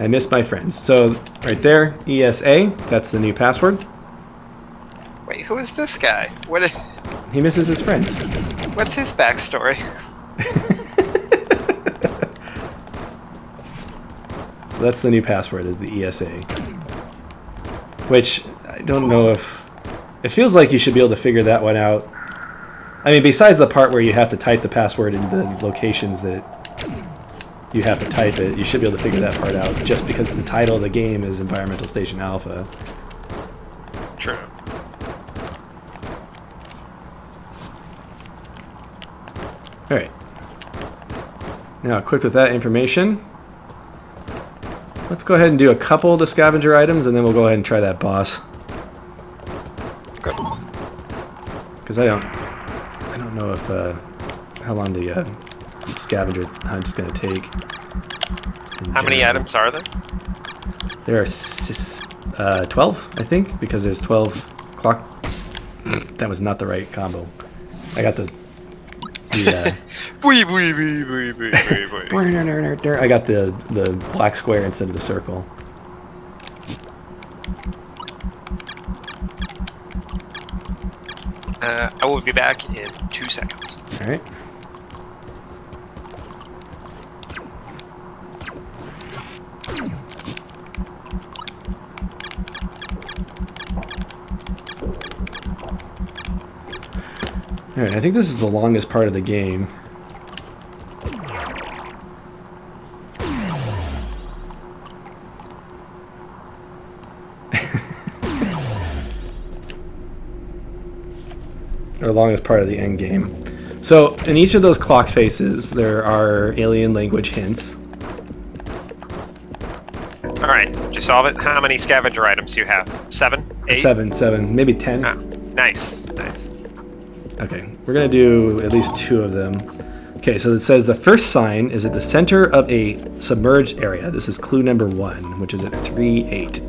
I missed my friends. So, right there, ESA, that's the new password. Wait, who is this guy? He misses his friends. What's his backstory? So that's the new password, is the ESA. Which, I don't know if... It feels like you should be able to figure that one out. I mean, besides the part where you have to type the password in the locations that you have to type it, you should be able to figure that part out, just because the title of the game is Environmental Station Alpha. True. Alright. Now, equipped with that information, let's go ahead and do a couple of the scavenger items, and then we'll go ahead and try that boss. Good. Because I don't know if how long the scavenger hunt is going to take. How many items are there? There are 12, I think, because there's 12 clock. That was not the right combo. I got the I got the black square instead of the circle. I will be back in 2 seconds. All right. All right, I think this is the longest part of the game. or along as part of the end game. So in each of those clock faces, there are alien language hints. All right, did you solve it? How many scavenger items do you have? 7? 8? Seven, maybe 10. Oh, nice. Okay, we're gonna do at least 2 of them. Okay, so it says the first sign is at the center of a submerged area. This is clue number 1, which is at 3-8.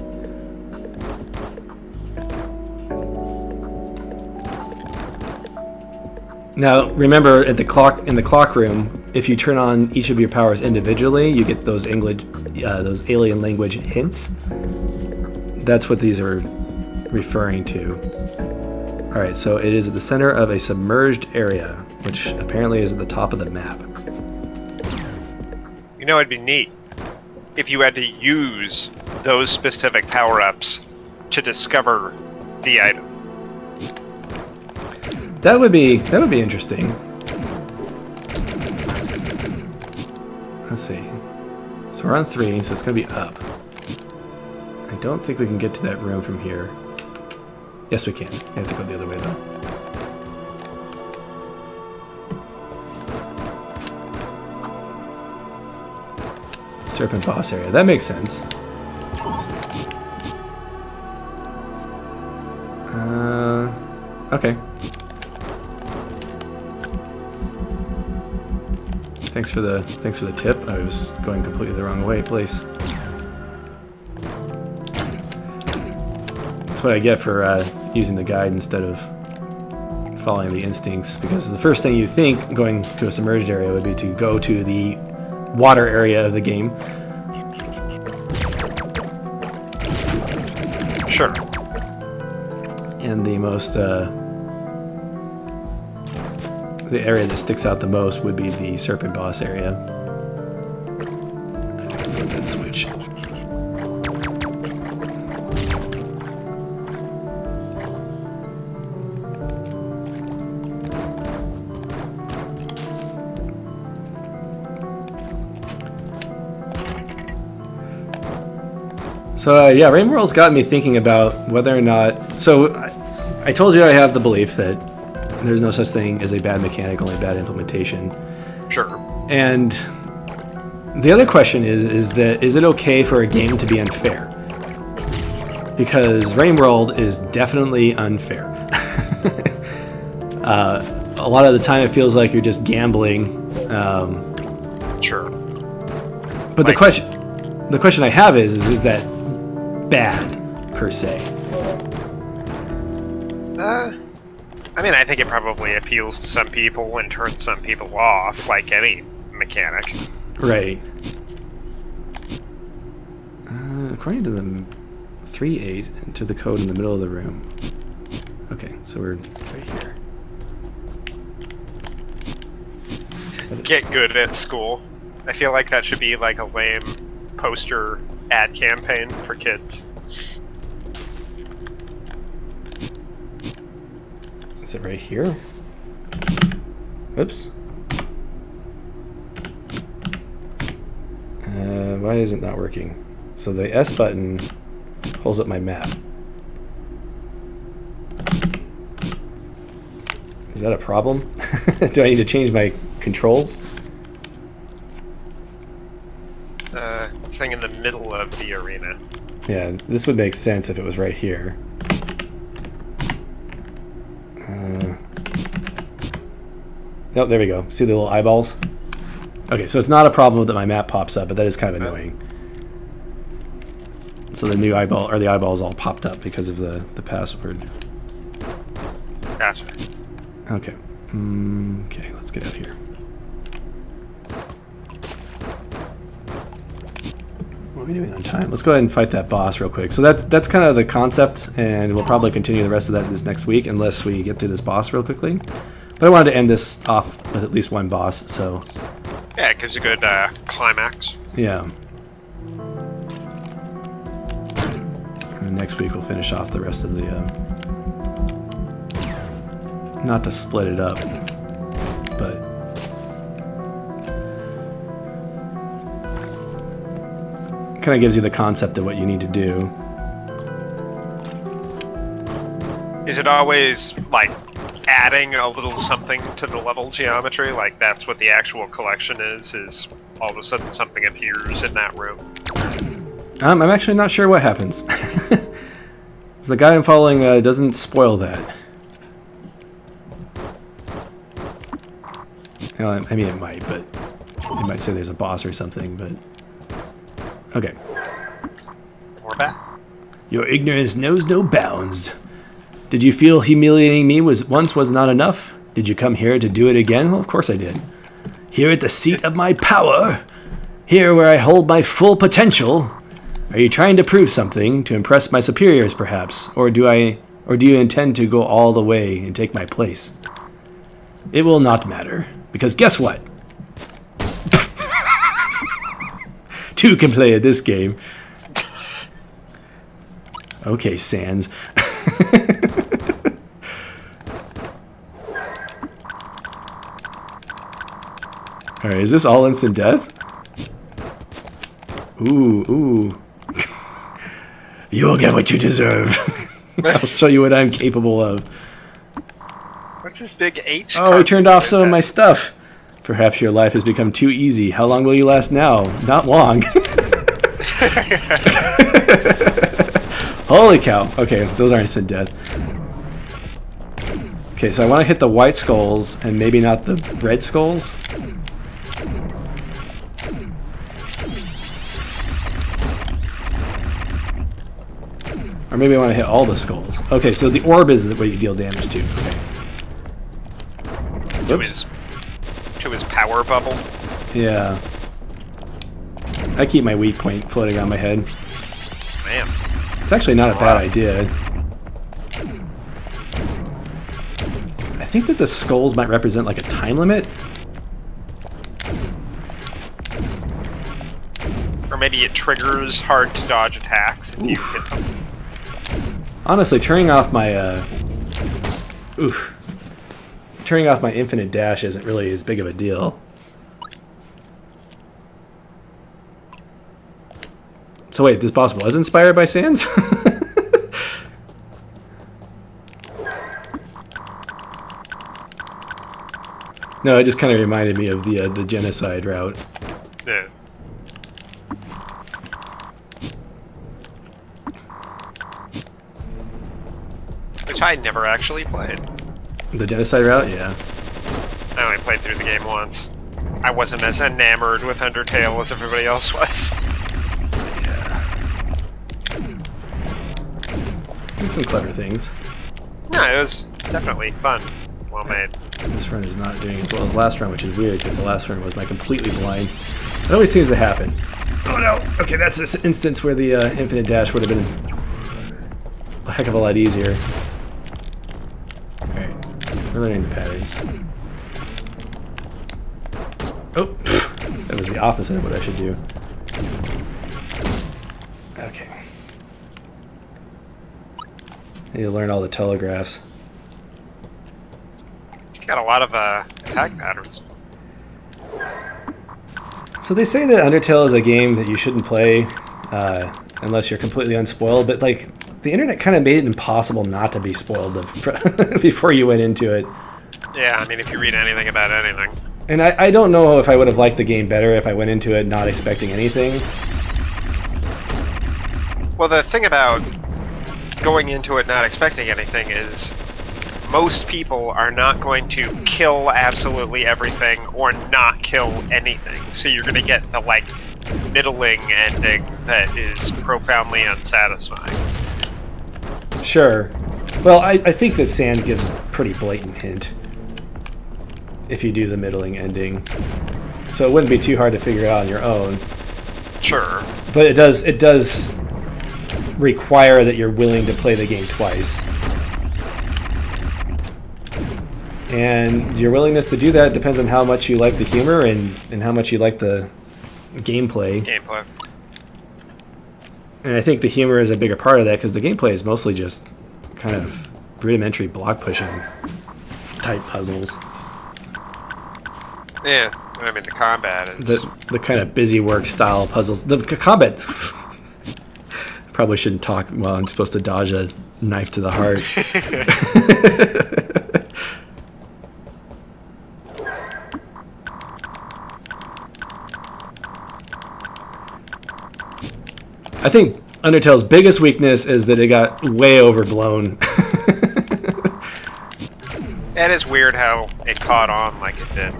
Now, remember, in the clock room, if you turn on each of your powers individually, you get those alien language hints. That's what these are referring to. All right, so it is at the center of a submerged area, which apparently is at the top of the map. You know, it'd be neat if you had to use those specific power-ups to discover the item. That would be interesting. Let's see. So we're on 3, so it's gonna be up. I don't think we can get to that room from here. Yes, we can. We have to go the other way though. Serpent boss area. That makes sense. Okay. Thanks for the tip. I was going completely the wrong place. That's what I get for using the guide instead of following the instincts, because the first thing you think going to a submerged area would be to go to the water area of the game. Sure. And the most the area that sticks out the most would be the serpent boss area. I have to flip that switch. So yeah, Rain World's gotten me thinking about whether or not. So I told you I have the belief that there's no such thing as a bad mechanic, only a bad implementation. Sure. And the other question is it okay for a game to be unfair? Because Rain World is definitely unfair. A lot of the time, it feels like you're just gambling. Sure. But the question I have is that bad per se? I mean, I think it probably appeals to some people and turns some people off, like any mechanic. Right. According to the 3.8, enter the code in the middle of the room. Okay, so we're right here. Get good at school. I feel like that should be like a lame poster ad campaign for kids. Is it right here? Oops. Why is it not working? So the S button holds up my map. Is that a problem? Do I need to change my controls? Thing in the middle of the arena. Yeah, this would make sense if it was right here. Oh, there we go. See the little eyeballs? Okay, so it's not a problem that my map pops up, but that is kind of annoying. So the new eyeball, or the eyeballs all popped up because of the password. Gotcha. Okay. Okay, let's get out of here. What are we doing on time? Let's go ahead and fight that boss real quick. So that's kind of the concept, and we'll probably continue the rest of that this next week unless we get through this boss real quickly. But I wanted to end this off with at least one boss, so... Yeah, it gives a good climax. Yeah. And then next week we'll finish off the rest of the... not to split it up, but... kind of gives you the concept of what you need to do. Is it always, like, adding a little something to the level geometry, like that's what the actual collection is all of a sudden something appears in that room. I'm actually not sure what happens. The guy I'm following doesn't spoil that. I mean, it might, but it might say there's a boss or something, but... Okay. We're back. Your ignorance knows no bounds. Did you feel humiliating me once was not enough? Did you come here to do it again? Well, of course I did. Here at the seat of my power, here where I hold my full potential. Are you trying to prove something, to impress my superiors perhaps, or do you intend to go all the way and take my place? It will not matter, because guess what? Two can play at this game. Okay, Sans. Alright, is this all instant death? Ooh. You will get what you deserve. I'll show you what I'm capable of. What's this big H? Oh, he turned off some of my stuff. Perhaps your life has become too easy. How long will you last now? Not long. Holy cow. Okay, those aren't instant death. Okay, so I want to hit the white skulls and maybe not the red skulls. Or maybe I want to hit all the skulls. Okay, so the orb is what you deal damage to. Okay. Whoops. To his power bubble. Yeah. I keep my weak point floating on my head. Man. It's actually not a bad idea. I think that the skulls might represent like a time limit. Or maybe it triggers hard to dodge attacks if you hit them. Honestly, turning off my infinite dash isn't really as big of a deal. So wait, this boss was inspired by Sans? No, it just kind of reminded me of the genocide route. Yeah. Which I never actually played. The genocide route, yeah. I only played through the game once. I wasn't as enamored with Undertale as everybody else was. Yeah. Did some clever things. No, it was definitely fun. Well made. This run is not doing as well as last run, which is weird because the last run was my completely blind. It always seems to happen. Oh no! Okay, that's this instance where the infinite dash would have been a heck of a lot easier. Alright, we're learning the patterns. Oh, that was the opposite of what I should do. Okay. I need to learn all the telegraphs. It's got a lot of attack patterns. So they say that Undertale is a game that you shouldn't play unless you're completely unspoiled, but like the internet kind of made it impossible not to be spoiled before you went into it. Yeah, I mean, if you read anything about anything. And I don't know if I would have liked the game better if I went into it not expecting anything. Well, the thing about going into it not expecting anything is most people are not going to kill absolutely everything or not kill anything. So you're going to get the, like, middling ending that is profoundly unsatisfying. Sure. Well, I think that Sans gives a pretty blatant hint if you do the middling ending. So it wouldn't be too hard to figure it out on your own. Sure. But it does require that you're willing to play the game twice. And your willingness to do that depends on how much you like the humor and how much you like the gameplay. And I think the humor is a bigger part of that because the gameplay is mostly just kind of rudimentary block pushing type puzzles. Yeah, I mean the combat is... The kind of busy work style puzzles. The combat... Probably shouldn't talk while I'm supposed to dodge a knife to the heart. I think Undertale's biggest weakness is that it got way overblown. It is weird how it caught on like it did.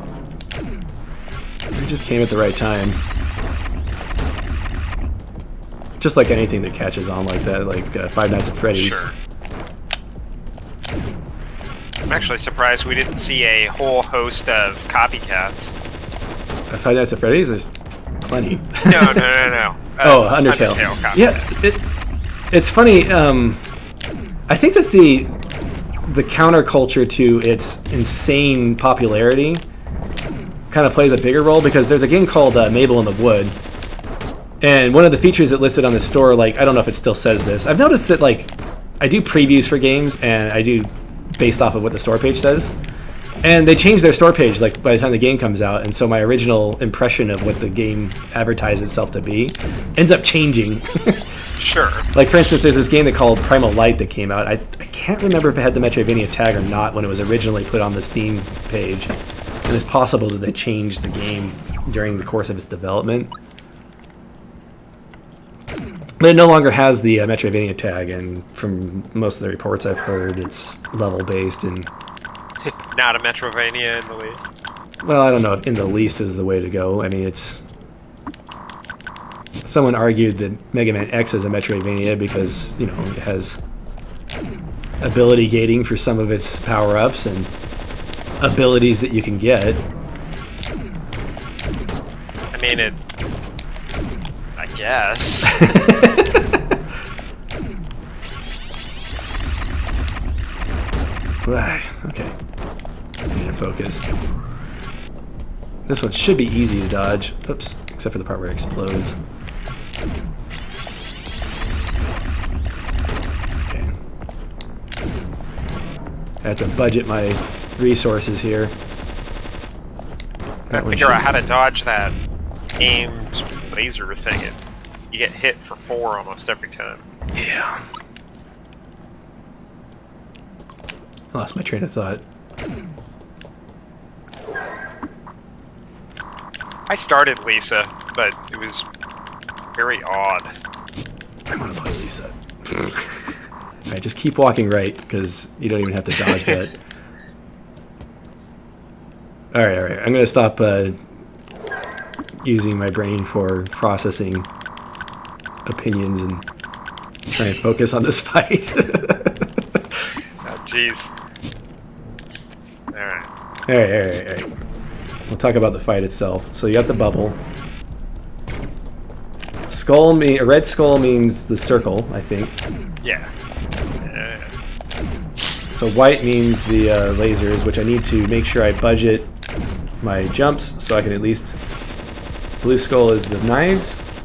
It just came at the right time. Just like anything that catches on like that, like Five Nights at Freddy's. Sure. I'm actually surprised we didn't see a whole host of copycats. Five Nights at Freddy's? There's plenty. No. Undertale. Copycat. Yeah, it's funny. I think that the counterculture to its insane popularity kind of plays a bigger role, because there's a game called Mabel in the Wood, and one of the features it listed on the store, like, I don't know if it still says this. I've noticed that, like, I do previews for games, and I do based off of what the store page says, and they change their store page like by the time the game comes out, and so my original impression of what the game advertised itself to be ends up changing. Sure. Like, for instance, there's this game called Primal Light that came out. I can't remember if it had the Metroidvania tag or not when it was originally put on the Steam page. And it's possible that they changed the game during the course of its development. But it no longer has the Metroidvania tag, and from most of the reports I've heard, it's level-based and... Not a Metrovania in the least. Well, I don't know if in the least is the way to go. I mean, it's... Someone argued that Mega Man X is a Metroidvania because, you know, it has ability gating for some of its power-ups and abilities that you can get. I mean, I guess. Right, okay. I need to focus. This one should be easy to dodge. Oops, except for the part where it explodes. Okay. I have to budget my resources here. I figure out how to dodge that aimed laser thing. You get hit for 4 almost every time. Yeah. I lost my train of thought. I started Lisa, but it was very odd. I want to play Lisa. Alright, just keep walking right, because you don't even have to dodge that. Alright. I'm going to stop using my brain for processing opinions and try and focus on this fight. Oh, jeez. Alright. Alright. We'll talk about the fight itself. So you got the bubble. A red skull means the circle, I think. Yeah. So white means the lasers, which I need to make sure I budget my jumps so I can at least... Blue skull is the knives.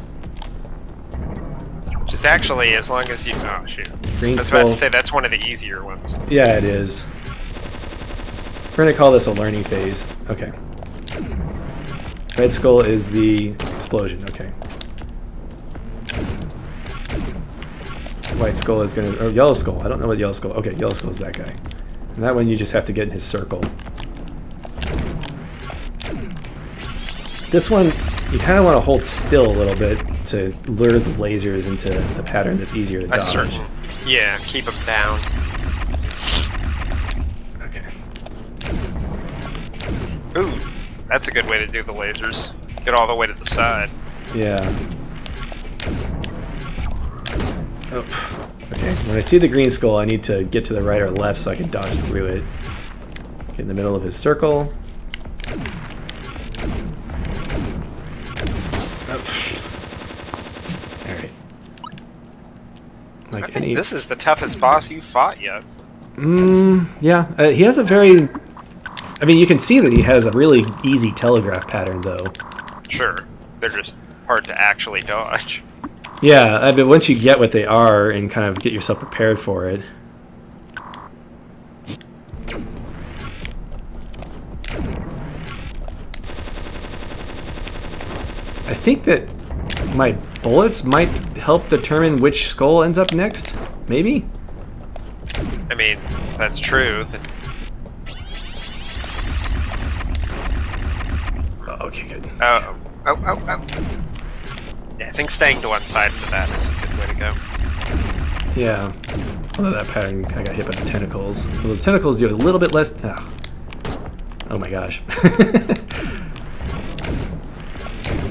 Which is actually, as long as you... Oh, shoot. Green I was skull. about to say, that's one of the easier ones. Yeah, it is. We're going to call this a learning phase. Okay. Red skull is the explosion. Okay. White skull is going to... Or yellow skull. I don't know what yellow skull... Okay, yellow skull is that guy. And that one you just have to get in his circle. This one, you kind of want to hold still a little bit to lure the lasers into a pattern that's easier to dodge. Certain. Yeah, keep them down. Okay. Ooh, that's a good way to do the lasers. Get all the way to the side. Yeah. Oh, okay. When I see the green skull, I need to get to the right or left so I can dodge through it. Get in the middle of his circle. Like any... This is the toughest boss you fought yet. Yeah. He has a very... I mean, you can see that he has a really easy telegraph pattern, though. Sure. They're just hard to actually dodge. Yeah, but once you get what they are and kind of get yourself prepared for it... I think that my bullets might help determine which skull ends up next. Maybe? I mean, that's true. Oh, okay, good. Oh. Yeah, I think staying to one side for that is a good way to go. Yeah. Although that pattern, I got hit by the tentacles. Well, the tentacles do a little bit less. Oh my gosh.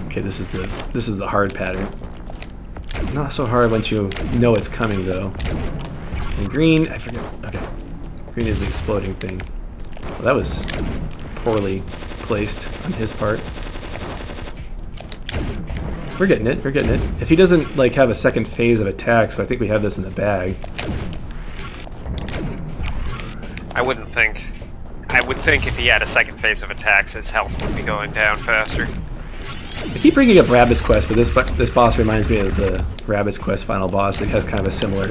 Okay, this is the hard pattern. Not so hard once you know it's coming though. And green, I forget. Okay, green is the exploding thing. Well, that was poorly placed on his part. We're getting it. We're getting it. If he doesn't like have a second phase of attack, so I think we have this in the bag. I wouldn't think. I would think if he had a second phase of attacks, his health would be going down faster. I keep bringing up Rabbids Quest, but this boss reminds me of the Rabbids Quest final boss. It has kind of a similar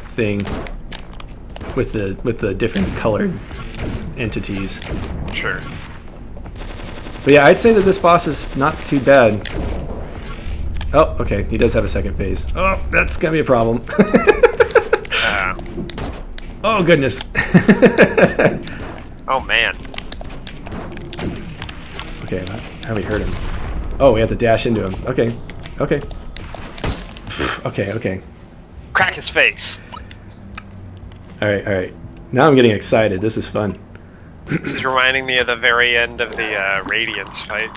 thing with the different colored entities. Sure. But yeah, I'd say that this boss is not too bad. Oh, okay, he does have a second phase. Oh, that's gonna be a problem. Oh goodness. Oh man. Okay, how do we hurt him? Oh, we have to dash into him. Okay, okay. Okay. Crack his face. All right. Now I'm getting excited. This is fun. This is reminding me of the very end of the Radiance fight.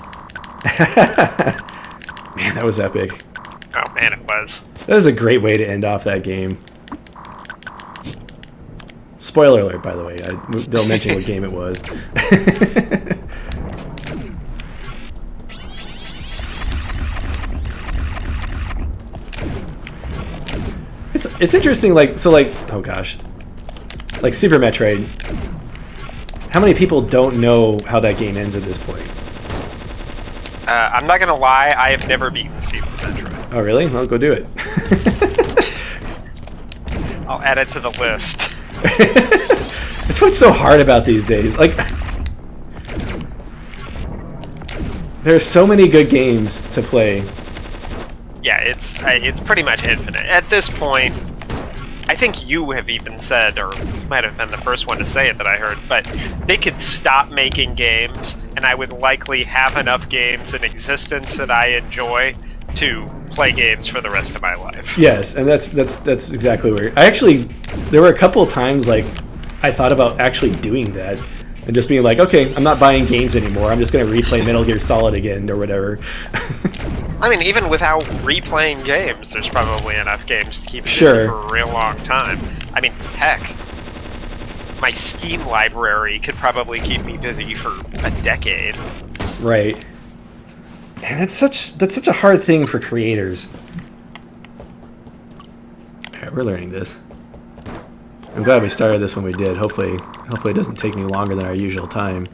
Man, that was epic. Oh man, it was. That was a great way to end off that game. Spoiler alert, by the way. They'll mention what game it was. It's interesting, oh gosh. Like Super Metroid, how many people don't know how that game ends at this point? I'm not gonna lie, I have never beaten Super Metroid. Oh really? I'll go do it. I'll add it to the list. That's what's so hard about these days. Like, there's so many good games to play. Yeah, it's pretty much infinite. At this point, I think you have even said, or you might have been the first one to say it that I heard, but they could stop making games, and I would likely have enough games in existence that I enjoy to play games for the rest of my life. Yes, and that's exactly where there were a couple of times like I thought about actually doing that and just being like, okay, I'm not buying games anymore. I'm just going to replay Metal Gear Solid again or whatever. I mean, even without replaying games, there's probably enough games to keep me busy Sure. for a real long time. I mean, heck, my Steam library could probably keep me busy for a decade. Right. And that's such a hard thing for creators. Alright, we're learning this. I'm glad we started this when we did. Hopefully it doesn't take me longer than our usual time.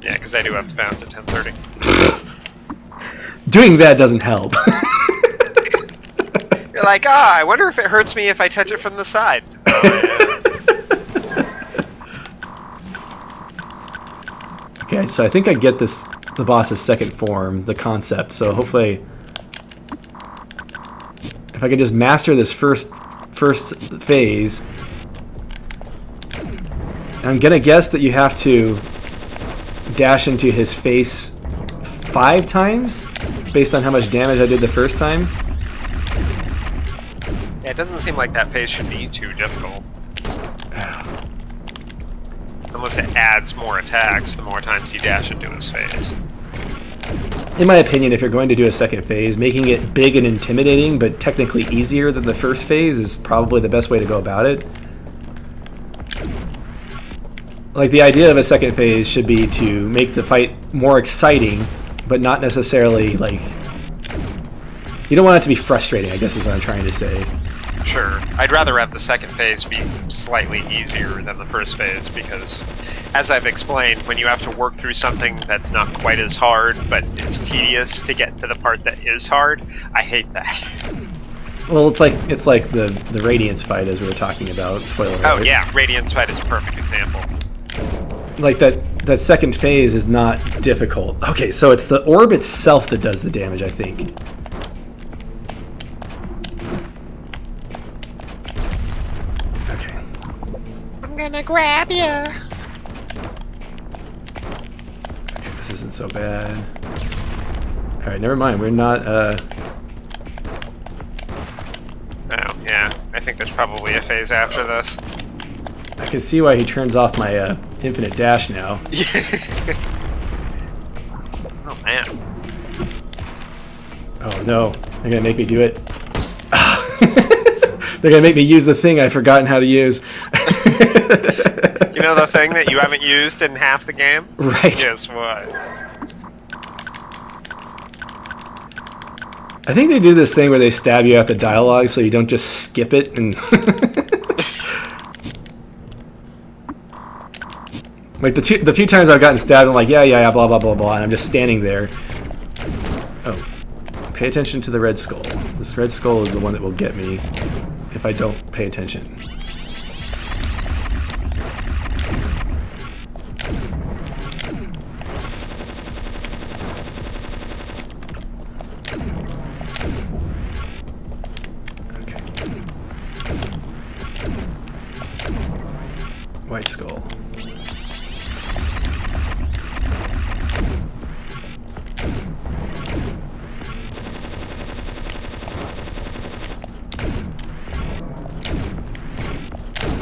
Yeah, because I do have to bounce at 10:30. Doing that doesn't help. You're like, I wonder if it hurts me if I touch it from the side. Oh, yeah. Okay, so I think I get the boss's second form, the concept. So hopefully, if I could just master this first phase, I'm gonna guess that you have to dash into his face 5 times, based on how much damage I did the first time. Yeah, it doesn't seem like that phase should be too difficult. Unless it adds more attacks the more times you dash into his face. In my opinion, if you're going to do a second phase, making it big and intimidating, but technically easier than the first phase is probably the best way to go about it. Like, the idea of a second phase should be to make the fight more exciting, but not necessarily, like... You don't want it to be frustrating, I guess is what I'm trying to say. Sure. I'd rather have the second phase be slightly easier than the first phase, because, as I've explained, when you have to work through something that's not quite as hard, but it's tedious to get to the part that is hard, I hate that. Well, it's like the Radiance fight, as we were talking about. Spoiler alert. Oh yeah, Radiance fight is a perfect example. Like, that second phase is not difficult. Okay, so it's the orb itself that does the damage, I think. Okay. I'm gonna grab ya. Okay, this isn't so bad. Alright, never mind. We're not, Oh, yeah. I think there's probably a phase after this. I can see why he turns off my infinite dash now. Oh, man. Oh no, they're gonna make me do it. They're gonna make me use the thing I've forgotten how to use. You know the thing that you haven't used in half the game? Right. Guess what? I think they do this thing where they stab you at the dialogue so you don't just skip it and like the few times I've gotten stabbed, I'm like, yeah, blah, blah, blah, blah, and I'm just standing there. Oh, pay attention to the red skull. This red skull is the one that will get me if I don't pay attention. Okay. White skull.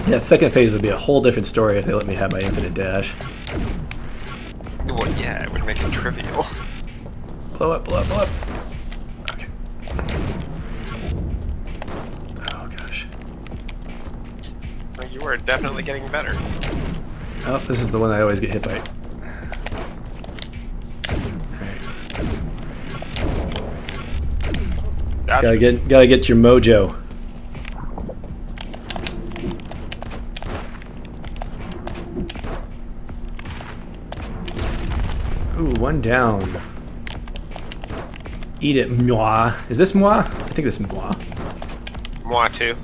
Yeah, second phase would be a whole different story if they let me have my infinite dash. Well, yeah, it would make it trivial. Blow up, blow up, blow up. Okay. Oh gosh. Well, you are definitely getting better. Oh, this is the one I always get hit by. Alright. Just gotta get your mojo. Ooh, one down. Eat it, moi. Is this moi? I think this is moi. Moi too.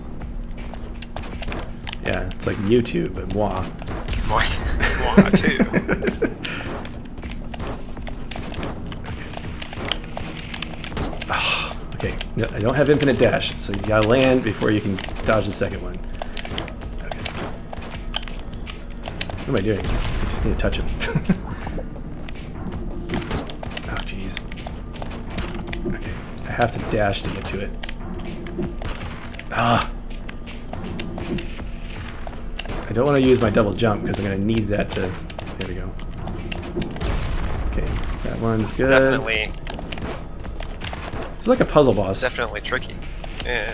Yeah, it's like Mewtwo, but moi. Moi too. Oh, okay, no, I don't have infinite dash, so you gotta land before you can dodge the second one. Okay. What am I doing? I just need to touch him. Oh, jeez. Okay, I have to dash to get to it. Ah! I don't want to use my double jump because I'm going to need that to... There we go. Okay, that one's good. Definitely. It's like a puzzle boss. Definitely tricky. Yeah,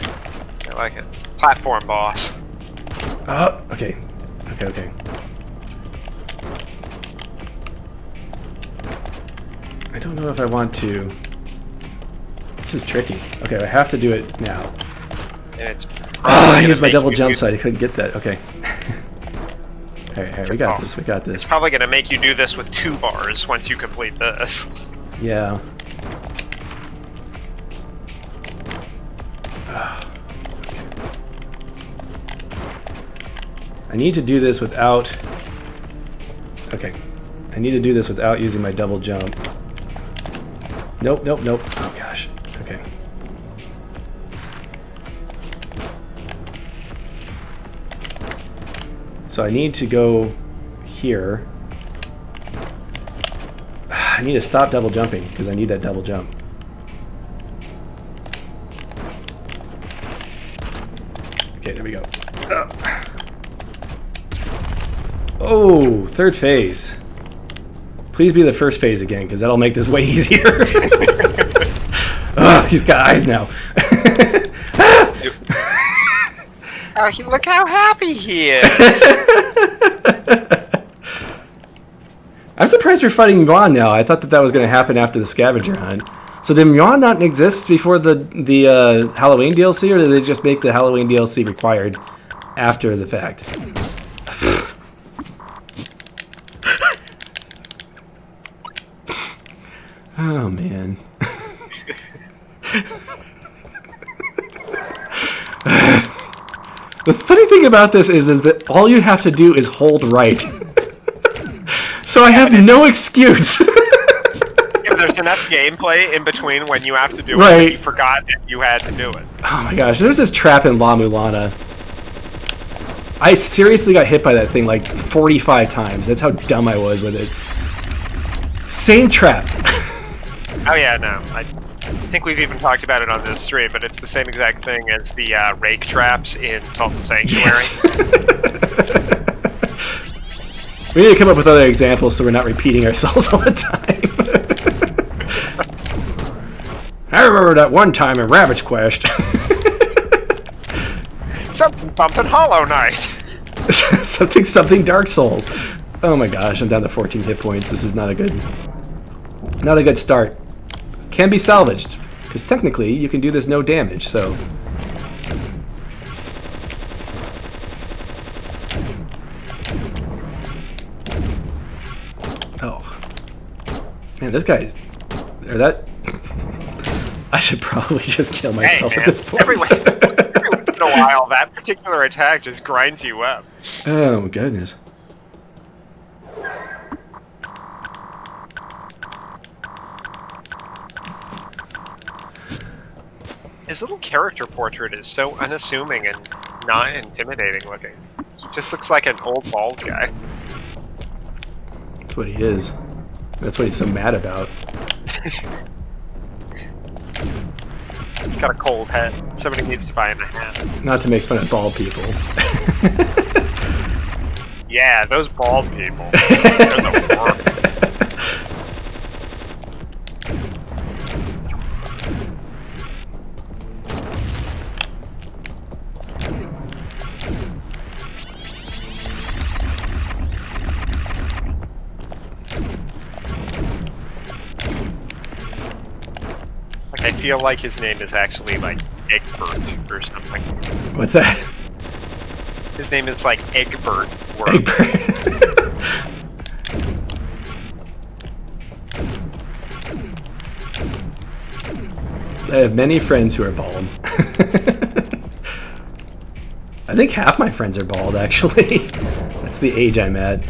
I like it. Platform boss. Oh, okay. Okay. I don't know if I want to... This is tricky. Okay, I have to do it now. And it's Oh, I used my double jump so I couldn't get that. Okay. Alright, we got this, It's probably going to make you do this with 2 bars once you complete this. Yeah. Okay. I need to do this without... Okay. I need to do this without using my double jump. Nope. Oh gosh. Okay. So I need to go here. I need to stop double jumping because I need that double jump. Okay, there we go. Oh, third phase. Please be the first phase again because that'll make this way easier. Oh, he's got eyes now. Oh, look how happy he is! I'm surprised you're fighting Yuan now. I thought that was going to happen after the scavenger hunt. So did Yuan not exist before the Halloween DLC, or did they just make the Halloween DLC required after the fact? Oh man. The funny thing about this is that all you have to do is hold right. So I have no excuse. If there's enough gameplay in between when you have to do Right. it, you forgot that you had to do it. Oh my gosh, there's this trap in La Mulana. I seriously got hit by that thing like 45 times. That's how dumb I was with it. Same trap. Oh yeah, no. I think we've even talked about it on this stream, but it's the same exact thing as the rake traps in Salt and Sanctuary. Yes. We need to come up with other examples so we're not repeating ourselves all the time. I remember that one time in Rabbids Quest. Something Hollow Knight. something Dark Souls. Oh my gosh, I'm down to 14 hit points. This is not a good start. Can be salvaged, because technically you can do this no damage, so. Oh. Man, this guy's... Or that... I should probably just kill myself at this point. Every once in a while, that particular attack just grinds you up. Oh, my goodness. His little character portrait is so unassuming and not intimidating looking. He just looks like an old bald guy. That's what he is. That's what he's so mad about. He's got a cold head. Somebody needs to buy him a hat. Not to make fun of bald people. Yeah, those bald people. They're the worst. I feel like his name is actually like Egbert or something. What's that? His name is like Egbert. Egbert. I have many friends who are bald. I think half my friends are bald, actually. That's the age I'm at.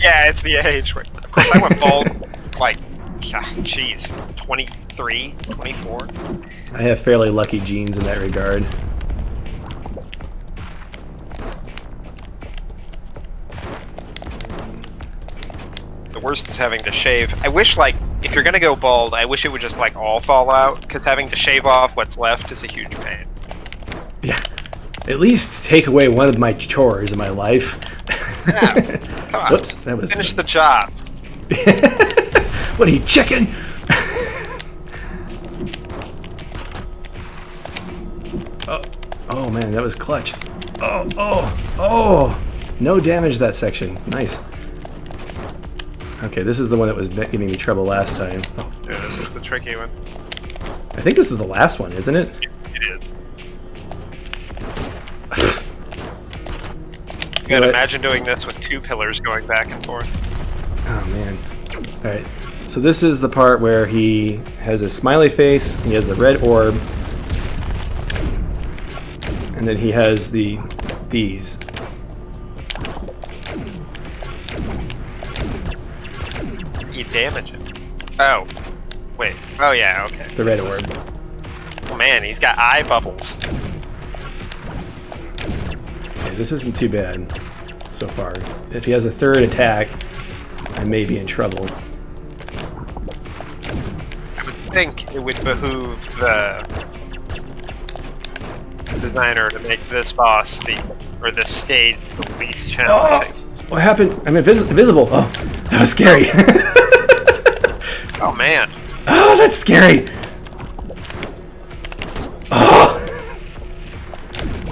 Yeah, it's the age. Of course, I went bald like, jeez, 23, 24. I have fairly lucky genes in that regard. The worst is having to shave. I wish, like, if you're gonna go bald, I wish it would just, like, all fall out, because having to shave off what's left is a huge pain. Yeah. At least take away one of my chores in my life. Yeah, come on. Whoops, that was... Finish the job. What are you, chicken? Oh man, that was clutch. Oh! No damage that section. Nice. Okay, this is the one that was giving me trouble last time. Oh. Yeah, this is the tricky one. I think this is the last one, isn't it? It is. You can imagine doing this with two pillars going back and forth. Oh man. Alright, so this is the part where he has a smiley face, he has the red orb, and then he has these. You damage it. Oh. Wait. Oh yeah, okay. The red orb. Oh man, he's got eye bubbles. Okay, this isn't too bad so far. If he has a third attack, I may be in trouble. I would think it would behoove the designer to make this boss this stage the least challenging. Oh, what happened? I'm invisible. Oh, that was scary. Oh man. Oh, that's scary. Oh.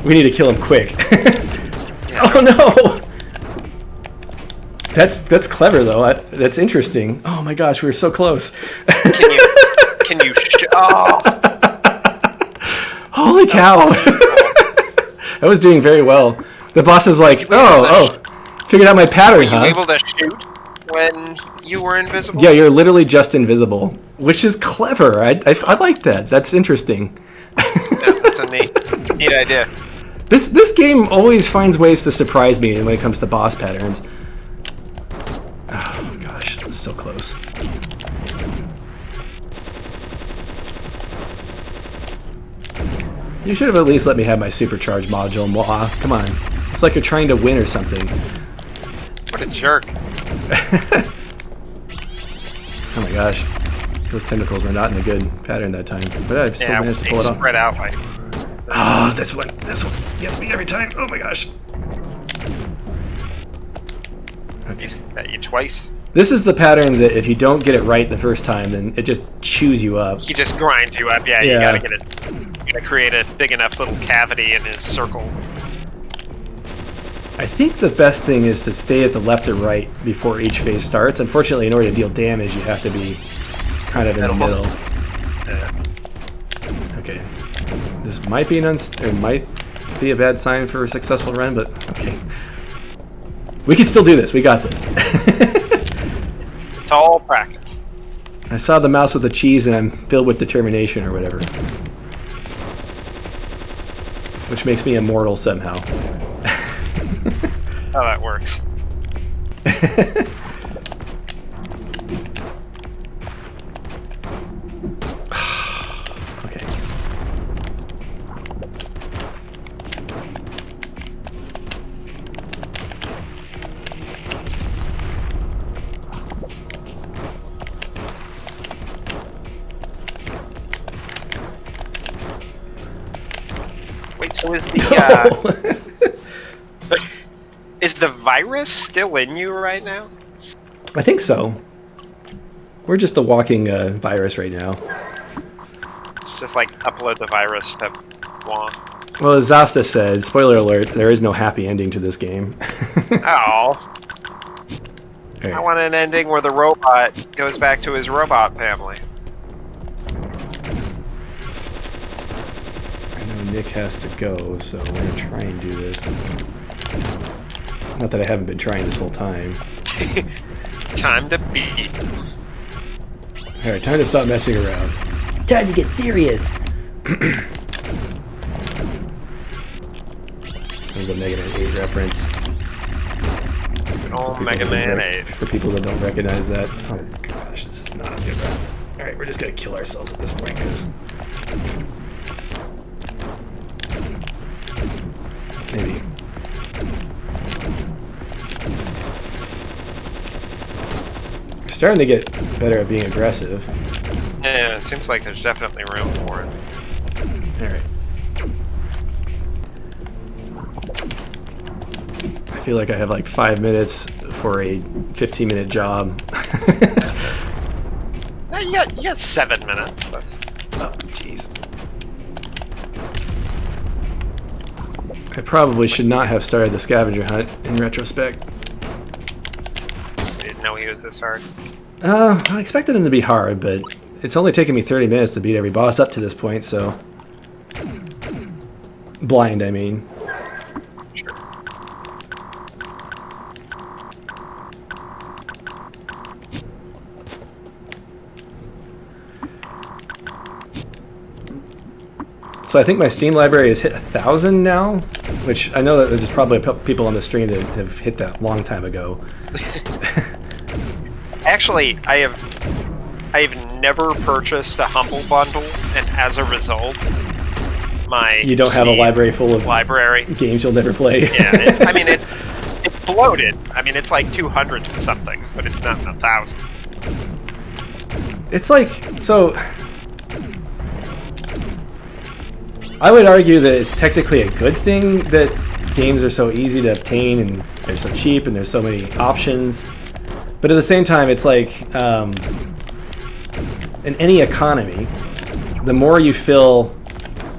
We need to kill him quick. Yeah. Oh no. That's clever though. That's interesting. Oh my gosh, we were so close. Can you oh. Holy cow. I was doing very well. The boss is like, oh, figured out my pattern, huh? Were you able to shoot when you were invisible? Yeah, you're literally just invisible, which is clever. I like that. That's interesting. Yeah, that's a neat idea. This game always finds ways to surprise me when it comes to boss patterns. Oh gosh, this is so close. You should have at least let me have my supercharge module, Moa. Come on. It's like you're trying to win or something. What a jerk. Oh my gosh. those tentacles were not in a good pattern that time, but I've still managed to pull it off. Spread out like. Oh, this one gets me every time. Oh my gosh. Okay. At you twice. This is the pattern that if you don't get it right the first time, then it just chews you up. He just grinds you up. Yeah, you gotta get it. You gotta create a big enough little cavity in his circle. I think the best thing is to stay at the left or right before each phase starts. Unfortunately, in order to deal damage, you have to be kind of in the middle. Okay. This might be it might be a bad sign for a successful run, but okay. We can still do this. We got this. It's all practice. I saw the mouse with the cheese and I'm filled with determination or whatever. Which makes me immortal somehow. How that works. Okay. Wait, so is the is the virus still in you right now? I think so. We're just a walking virus right now. Just like upload the virus to Wong. Well, as Zasta said, spoiler alert, there is no happy ending to this game. Oh. Right. I want an ending where the robot goes back to his robot family. I know Nick has to go, so we're going to try and do this. Not that I haven't been trying this whole time. Time to beat. Alright, time to stop messing around. Time to get serious! There's a Mega Man 8 reference. Oh, Mega Man 8. For people that don't recognize that. Oh gosh, this is not a good run. Alright, we're just gonna kill ourselves at this point, because... Maybe. We're starting to get better at being aggressive. Yeah, it seems like there's definitely room for it. Alright. I feel like I have like 5 minutes for a 15-minute job. You got 7 minutes. That's... Oh, jeez. I probably should not have started the scavenger hunt in retrospect. I didn't know he was this hard. I expected him to be hard, but it's only taken me 30 minutes to beat every boss up to this point, so... Blind, I mean. Sure. So I think my Steam library has hit 1,000 now, which I know that there's probably people on the stream that have hit that long time ago. Actually, I've never purchased a Humble Bundle, and as a result, my You don't have a library full of library games you'll never play. Yeah, I mean it's bloated. I mean it's like 200 and something, but it's not in the thousands. It's like, so... I would argue that it's technically a good thing that games are so easy to obtain and they're so cheap and there's so many options. But at the same time, it's like, in any economy, the more you fill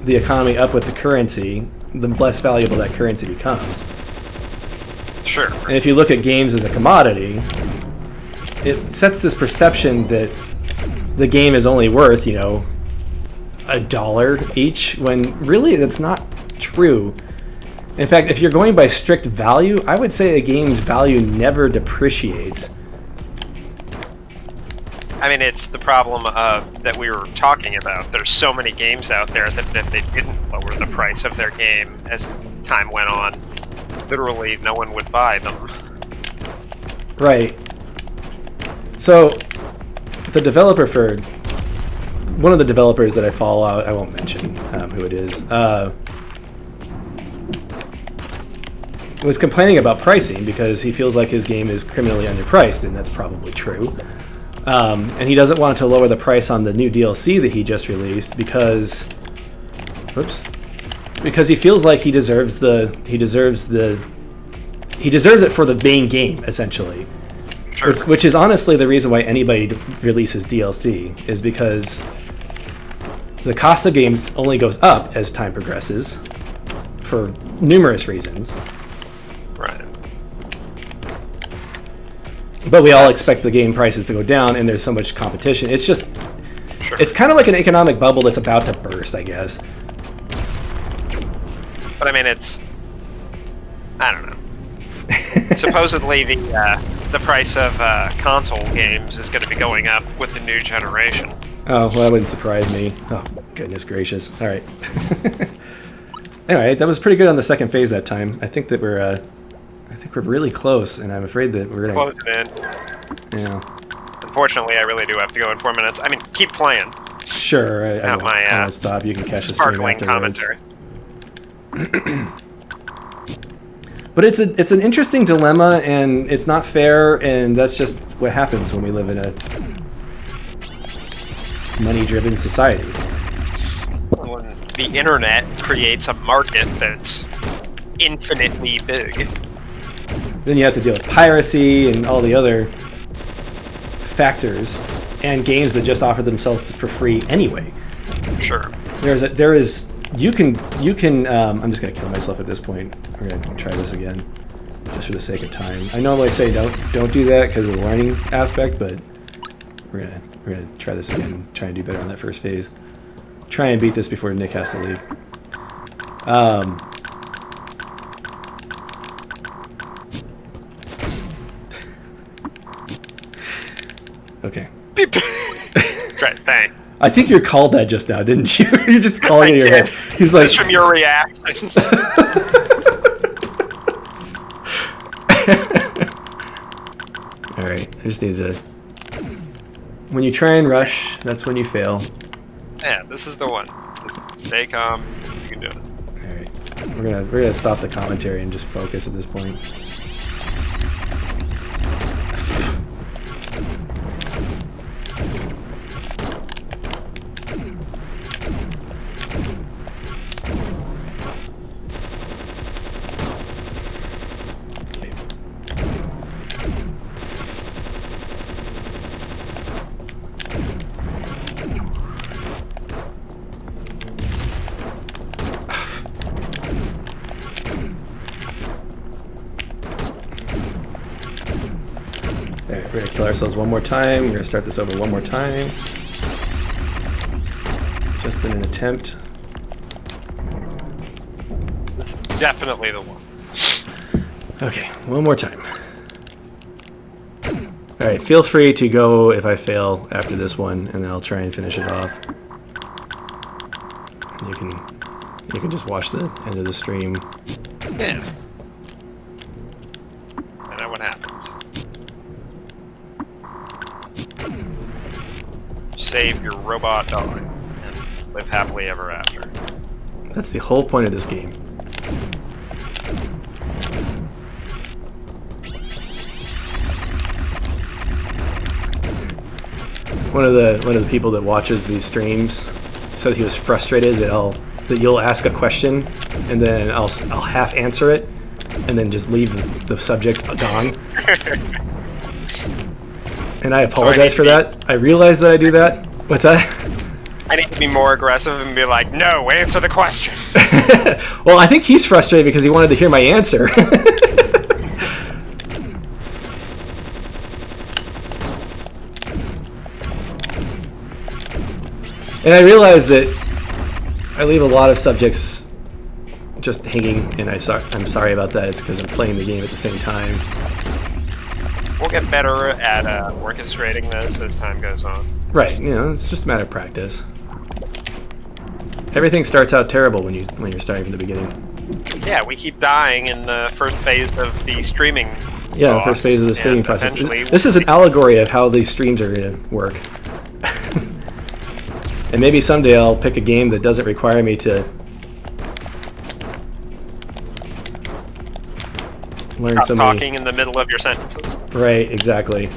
the economy up with the currency, the less valuable that currency becomes. Sure. And if you look at games as a commodity, it sets this perception that the game is only worth, you know, $1 each, when really that's not true. In fact, if you're going by strict value, I would say a game's value never depreciates. I mean, it's the problem that we were talking about. There's so many games out there that if they didn't lower the price of their game as time went on, literally no one would buy them. Right. So, the developer for... One of the developers that I follow, I won't mention who it is, was complaining about pricing because he feels like his game is criminally underpriced, and that's probably true. And he doesn't want to lower the price on the new DLC that he just released because he feels like he deserves it for the main game, essentially. Sure. Which is honestly the reason why anybody releases DLC, is because the cost of games only goes up as time progresses for numerous reasons. Right. But we all expect the game prices to go down, and there's so much competition. It's just, it's kind of like an economic bubble that's about to burst, I guess. But I mean, I don't know. Supposedly the price of console games is going to be going up with the new generation. Oh, well, that wouldn't surprise me. Oh, goodness gracious. All right. Anyway, that was pretty good on the second phase that time. I think that we're really close, and I'm afraid that we're going to... Close it in. Yeah. Unfortunately, I really do have to go in 4 minutes. I mean, keep playing. Sure, I won't stop. You can catch the stream Sparkling afterwards. commentary. But it's an interesting dilemma, and it's not fair, and that's just what happens when we live in a money-driven society. When the internet creates a market that's infinitely big. Then you have to deal with piracy and all the other factors, and games that just offer themselves for free anyway. Sure. You can. I'm just gonna kill myself at this point. We're gonna try this again, just for the sake of time. I normally say don't do that because of the learning aspect, but we're gonna try this again and try and do better on that first phase. Try and beat this before Nick has to leave. Okay. Great, thanks. I think you called that just now, didn't you? You're just calling it in your head. He's like, just from your reaction. All right, I just need to. When you try and rush, that's when you fail. Yeah, this is the one. Just stay calm. You can do it. All right, we're gonna stop the commentary and just focus at this point. Alright, we're gonna kill ourselves one more time. We're gonna start this over one more time. Just in an attempt. This is definitely the one. Okay, one more time. Alright, feel free to go if I fail after this one, and then I'll try and finish it off. And you can just watch the end of the stream. Yeah. I know what happens. Save your robot dog and live happily ever after. That's the whole point of this game. One of the people that watches these streams said he was frustrated that you'll ask a question and then I'll half answer it and then just leave the subject gone. And I apologize for that. I realize that I do that. What's that? I need to be more aggressive and be like, no, answer the question. Well, I think he's frustrated because he wanted to hear my answer. And I realize that I leave a lot of subjects just hanging, and I'm sorry about that. It's because I'm playing the game at the same time. We'll get better at orchestrating this as time goes on. Right, it's just a matter of practice. Everything starts out terrible when you're starting from the beginning. Yeah, we keep dying in the first phase of the streaming. Yeah, the first phase of the streaming process. This is an allegory of how these streams are going to work. And maybe someday I'll pick a game that doesn't require me to learn Stop so many... talking in the middle of your sentences. Right, exactly.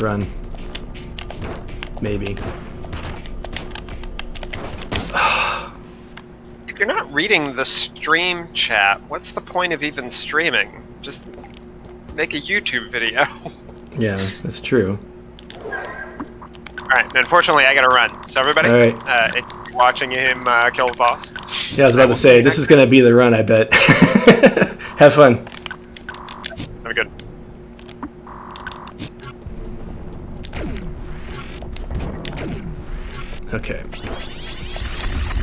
this run. Maybe. If you're not reading the stream chat, what's the point of even streaming? Just make a YouTube video. Yeah, that's true. Alright, unfortunately I gotta run. So everybody, Alright. enjoy watching him kill the boss. Yeah, I was about to say, this is going to be the run, I bet. Have fun. Have a good. Okay.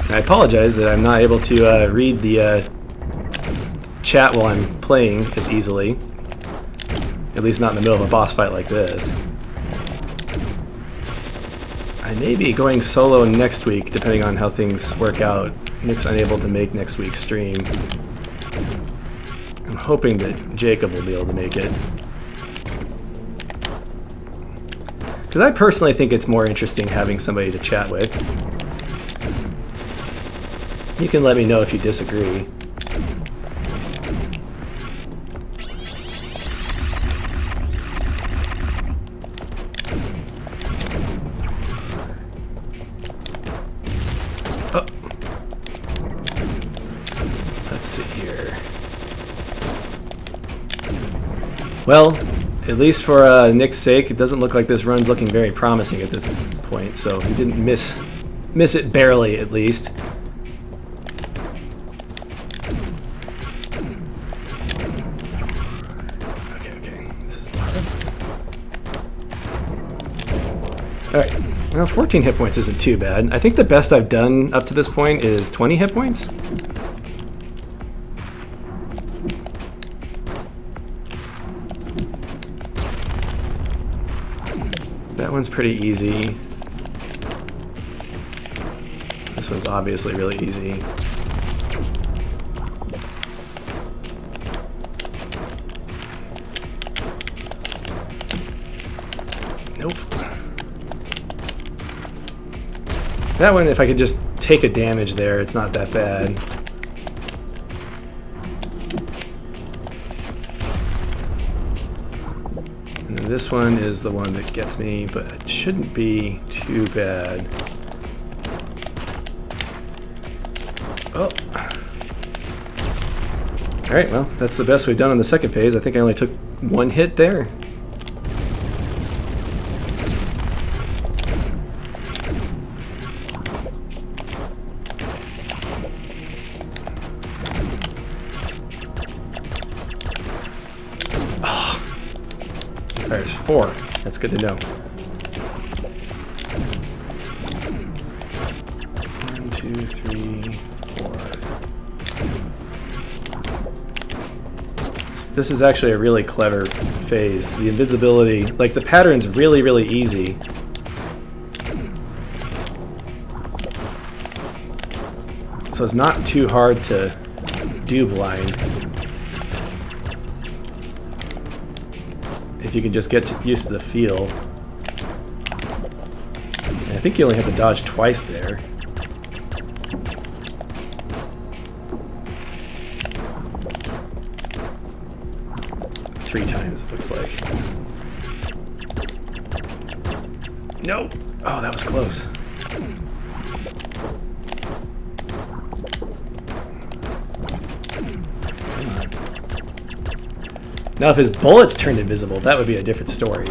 I apologize that I'm not able to read the chat while I'm playing as easily. At least not in the middle of a boss fight like this. I may be going solo next week, depending on how things work out. Nick's unable to make next week's stream. I'm hoping that Jacob will be able to make it. Because I personally think it's more interesting having somebody to chat with. You can let me know if you disagree. Oh. Let's see here. Well, at least for Nick's sake, it doesn't look like this run's looking very promising at this point, so he didn't miss it barely, at least. Okay, this is the hard one. Alright, well, 14 hit points isn't too bad. I think the best I've done up to this point is 20 hit points. That one's pretty easy. This one's obviously really easy. Nope. That one, if I could just take a damage there, it's not that bad. And then this one is the one that gets me, but it shouldn't be too bad. Oh. Alright, well, that's the best we've done on the second phase. I think I only took one hit there. There's 4. That's good to know. 1, 2, 3, 4. This is actually a really clever phase. The invisibility, like the pattern's really, really easy. So it's not too hard to do blind. If you can just get used to the feel. And I think you only have to dodge twice there. Three times, it looks like. No! Oh, that was close. Now, if his bullets turned invisible, that would be a different story.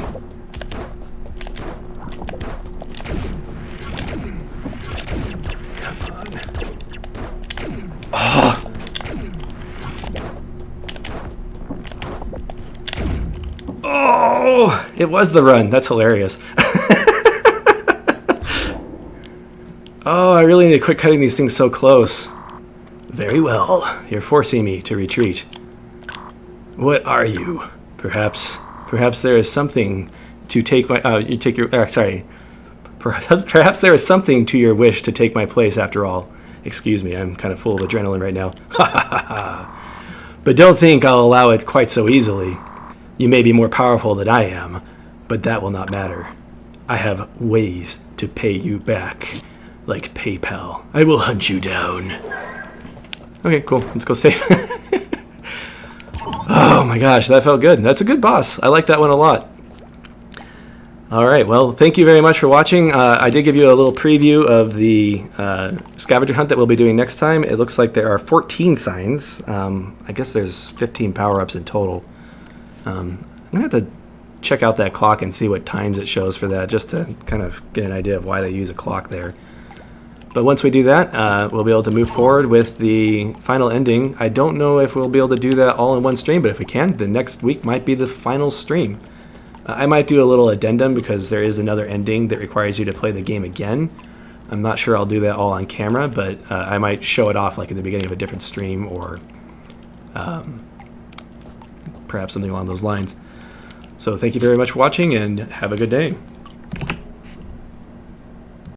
Come on. Oh! Oh! It was the run. That's hilarious. Oh, I really need to quit cutting these things so close. Very well. You're forcing me to retreat. What are you? Perhaps there is something to take my. Perhaps there is something to your wish to take my place. After all, excuse me, I'm kind of full of adrenaline right now. Ha ha ha ha! But don't think I'll allow it quite so easily. You may be more powerful than I am, but that will not matter. I have ways to pay you back, like PayPal. I will hunt you down. Okay, cool. Let's go save. Oh my gosh, that felt good. That's a good boss. I like that one a lot. All right. Well, thank you very much for watching. I did give you a little preview of the scavenger hunt that we'll be doing next time. It looks like there are 14 signs. I guess there's 15 power-ups in total. I'm going to have to check out that clock and see what times it shows for that, just to kind of get an idea of why they use a clock there. But once we do that, we'll be able to move forward with the final ending. I don't know if we'll be able to do that all in one stream, but if we can, the next week might be the final stream. I might do a little addendum because there is another ending that requires you to play the game again. I'm not sure I'll do that all on camera, but I might show it off like at the beginning of a different stream, or perhaps something along those lines. So thank you very much for watching, and have a good day.